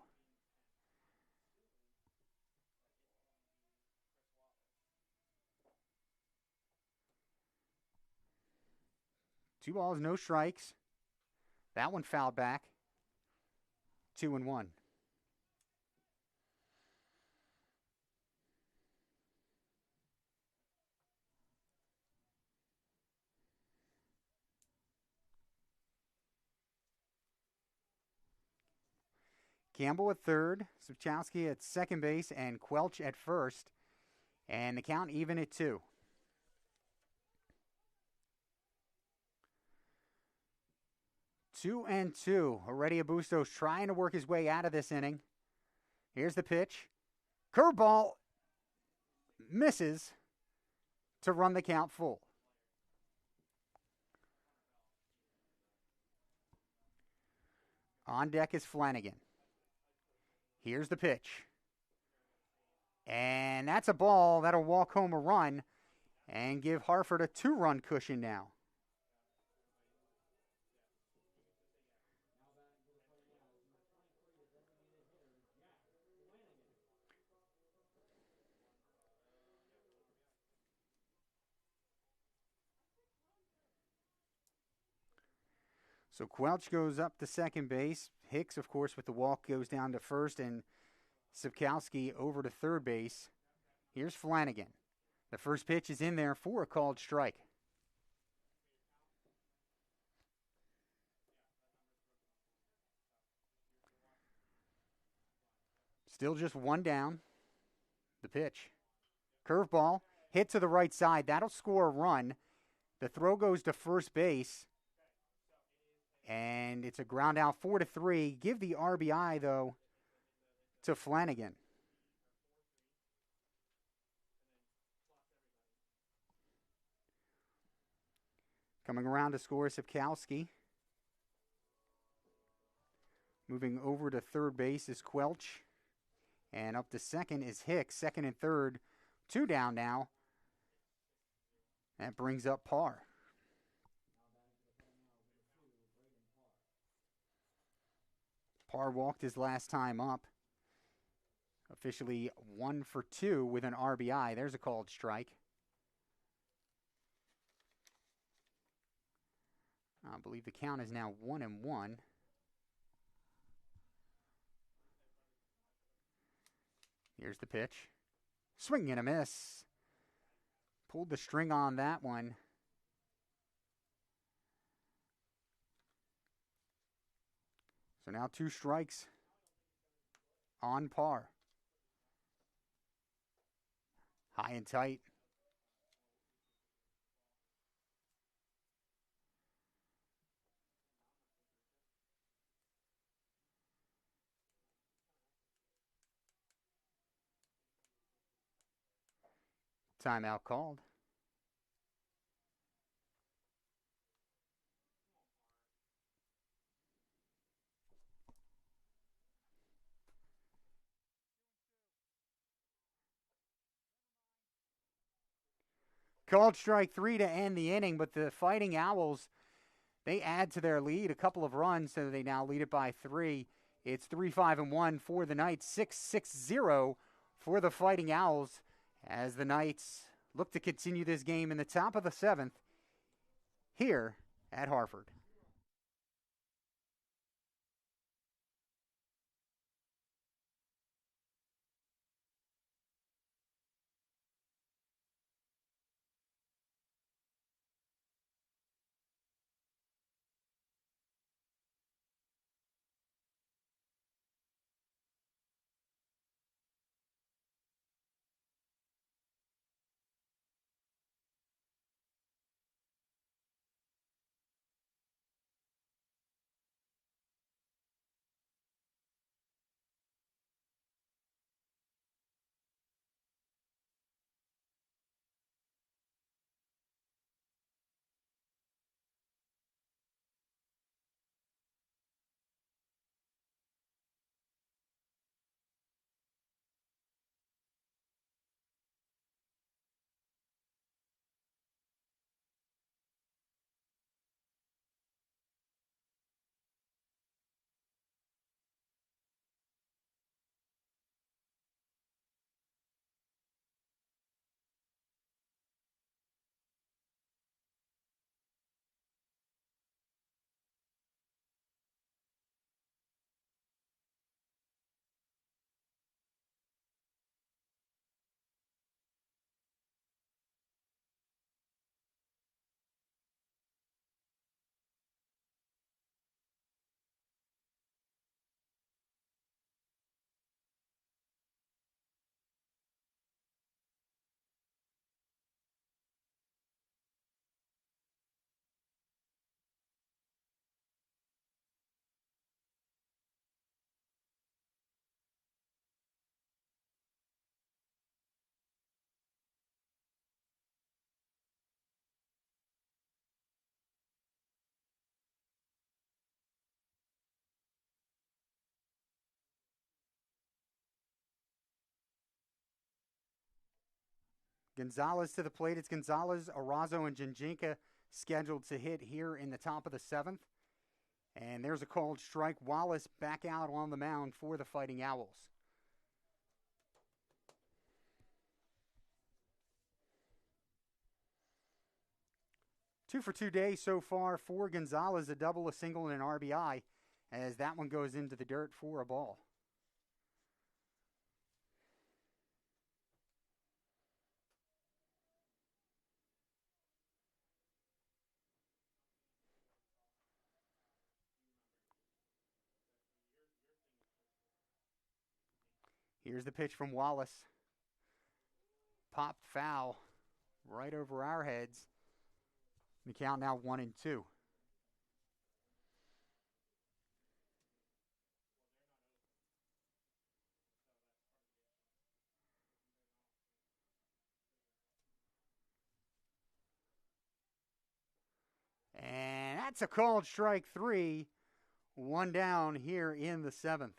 Two balls, no strikes. That one fouled back. 2-1. Campbell at third, Subchowski at second base, and Quelch at first. And the count even at 2. Two and two. Heredia Bustos trying to work his way out of this inning. Here's the pitch. Curveball misses to run the count full. On deck is Flanagan. Here's the pitch. And that's a ball that'll walk home a run and give Harford a 2-run cushion now. So Quelch goes up to second base. Hicks, of course, with the walk, goes down to first, and Subkowski over to third base. Here's Flanagan. The first pitch is in there for a called strike. Still just one down. The pitch. Curveball, hit to the right side. That'll score a run. The throw goes to first base. And it's a ground out 4-3. Give the RBI, though, to Flanagan. Coming around to score Subkowski. Moving over to third base is Quelch. And up to second is Hicks. Second and third, 2 down now. That brings up Parr. Parr walked his last time up. Officially 1 for 2 with an RBI. There's a called strike. I believe the count is now 1-1. Here's the pitch. Swing and a miss. Pulled the string on that one. So now 2 strikes on Parr. High and tight. Timeout called. Called strike 3 to end the inning, but the Fighting Owls, they add to their lead a couple of runs, so they now lead it by 3. It's 3-5-1 for the Knights, 6-6-0 for the Fighting Owls, as the Knights look to continue this game in the top of the 7th here at Harford. Gonzalez to the plate. It's Gonzalez, Arazo, and Jinjinka scheduled to hit here in the top of the 7th. And there's a called strike. Wallace back out on the mound for the Fighting Owls. Two for 2 days so far for Gonzalez, a double, a single, and an RBI, as that one goes into the dirt for a ball. Here's the pitch from Wallace. Popped foul right over our heads. The count now 1-2. And that's a called strike 3. One down here in the 7th.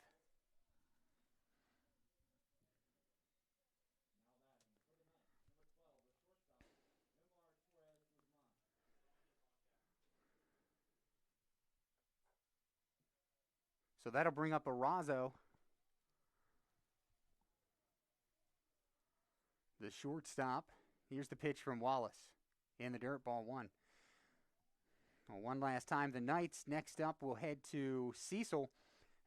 So that'll bring up Arazo, the shortstop. Here's the pitch from Wallace in the dirt, ball 1. Well, one last time, the Knights next up will head to Cecil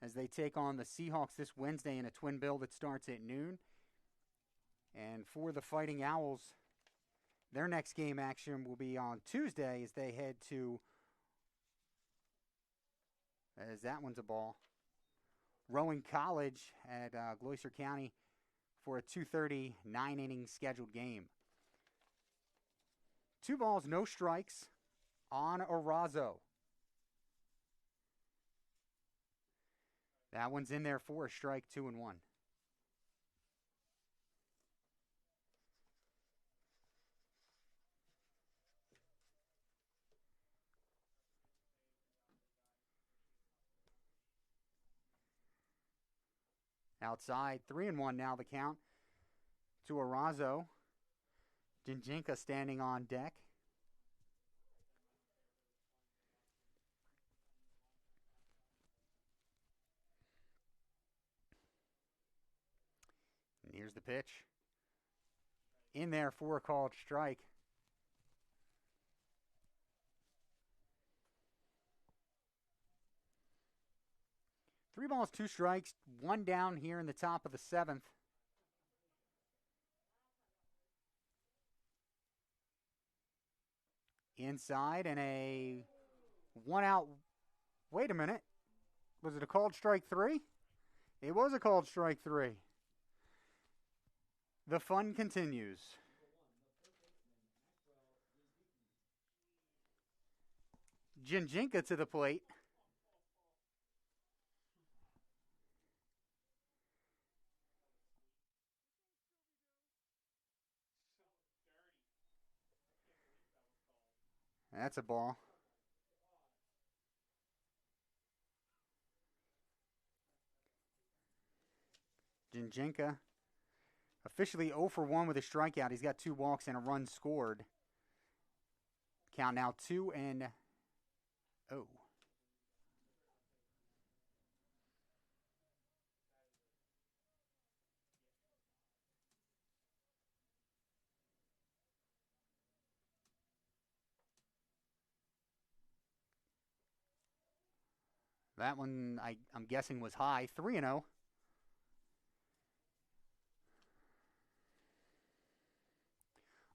as they take on the Seahawks this Wednesday in a twin bill that starts at noon. And for the Fighting Owls, their next game action will be on Tuesday as they head to, as that one's a ball, Rowan College at Gloucester County for a 2:30 9-inning scheduled game. 2 balls, no strikes on Arazo. That one's in there for a strike, 2-1. Outside, 3-1 now the count to Arazo. Jinjinka standing on deck. And here's the pitch. in there for a called strike. Three balls, two strikes, one down here in the top of the seventh. Inside and a one out. Wait a minute. Was it a called strike three? It was a called strike three. The fun continues. Jinjinka to the plate. That's a ball. Jinjinka officially 0 for 1 with a strikeout. He's got 2 walks and a run scored. Count now 2-0. That one, I'm guessing, was high. 3-0.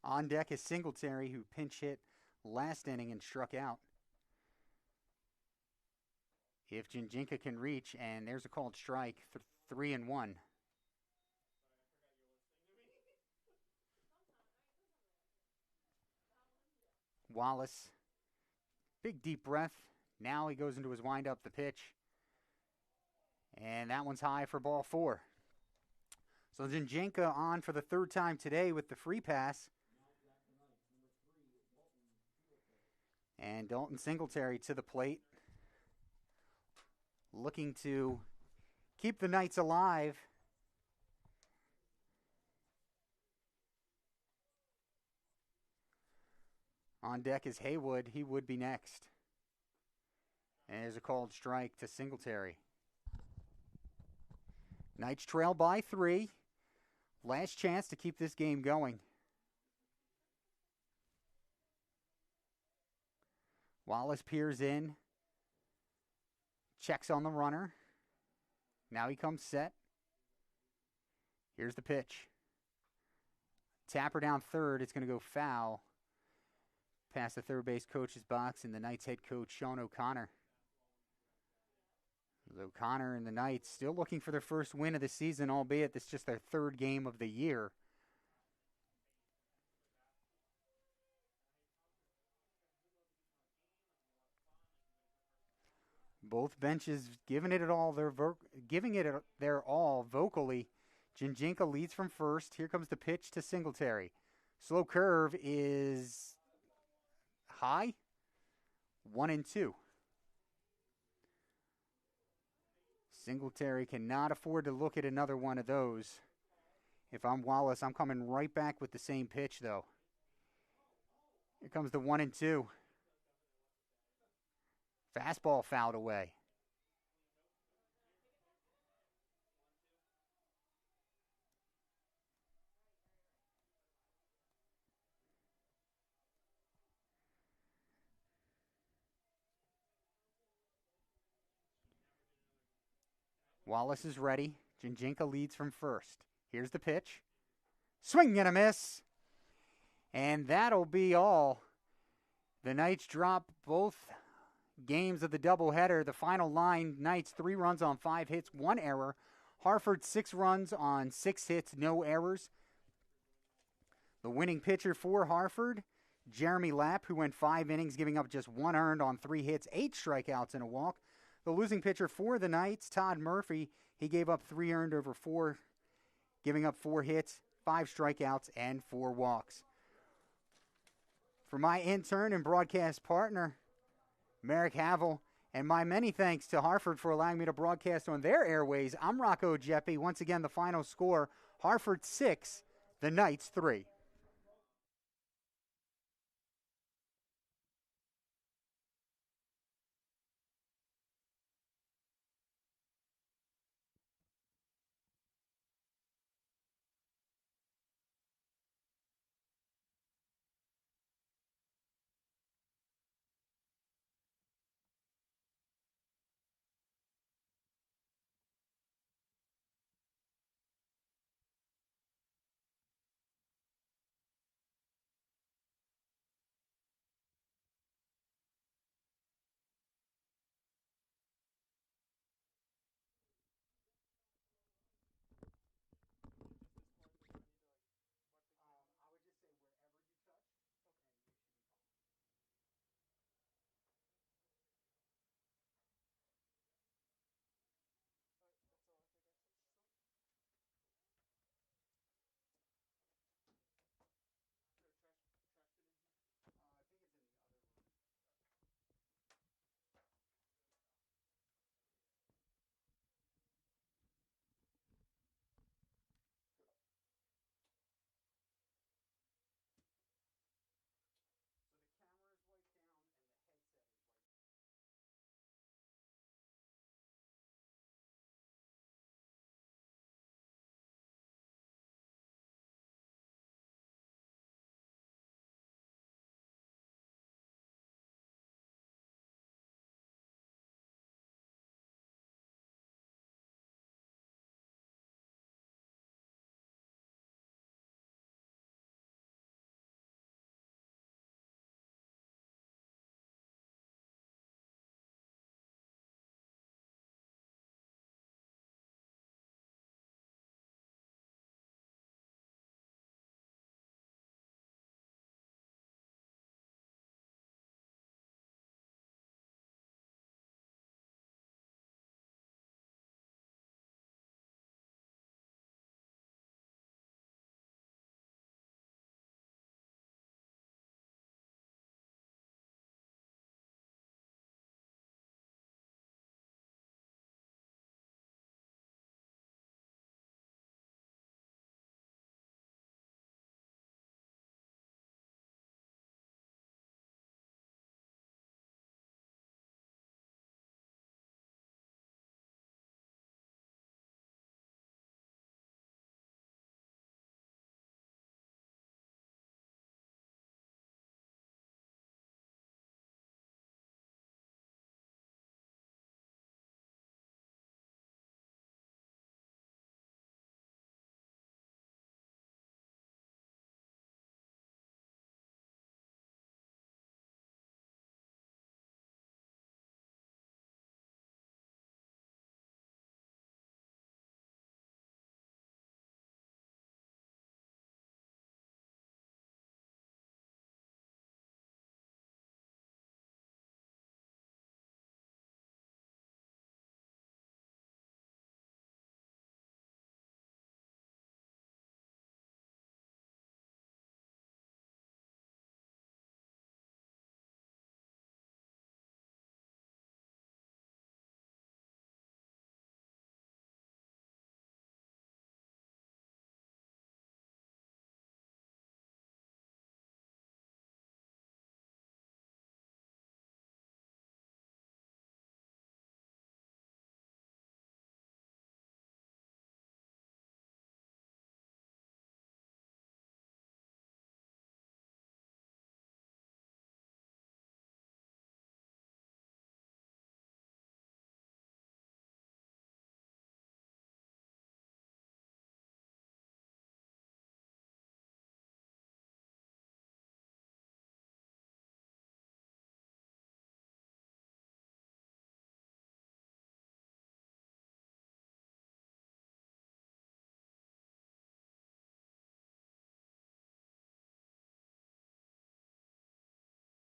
On deck is Singletary, who pinch hit last inning and struck out. If Jinjinka can reach, and there's a called strike, 3-1. Wallace, big deep breath. Now he goes into his windup, the pitch. And that one's high for ball 4. So Jinjinka on for the third time today with the free pass. And Dalton Singletary to the plate. Looking to keep the Knights alive. On deck is Haywood. He would be next. And there's a called strike to Singletary. Knights trail by 3. Last chance to keep this game going. Wallace peers in. Checks on the runner. Now he comes set. Here's the pitch. Tapper down third. It's going to go foul. Past the third base coach's box and the Knights head coach, Sean O'Connor. O'Connor and the Knights still looking for their first win of the season, albeit this is just their third game of the year. Both benches giving it all their all vocally. Jinjinka leads from first. Here comes the pitch to Singletary. Slow curve is high. 1-2. Singletary cannot afford to look at another one of those. If I'm Wallace, I'm coming right back with the same pitch, though. Here comes the 1-2. Fastball fouled away. Wallace is ready. Jinjinka leads from first. Here's the pitch. Swing and a miss. And that'll be all. The Knights drop both games of the doubleheader. The final line, Knights 3 runs on 5 hits, 1 error. Harford 6 runs on 6 hits, no errors. The winning pitcher for Harford, Jeremy Lapp, who went 5 innings, giving up just 1 earned on 3 hits, 8 strikeouts and a walk. The losing pitcher for the Knights, Todd Murphy, he gave up 3 earned over 4, giving up 4 hits, 5 strikeouts, and 4 walks. For my intern and broadcast partner, Merrick Havel, and my many thanks to Harford for allowing me to broadcast on their airways, I'm Rocco Geppi. Once again, the final score, Harford 6, the Knights 3.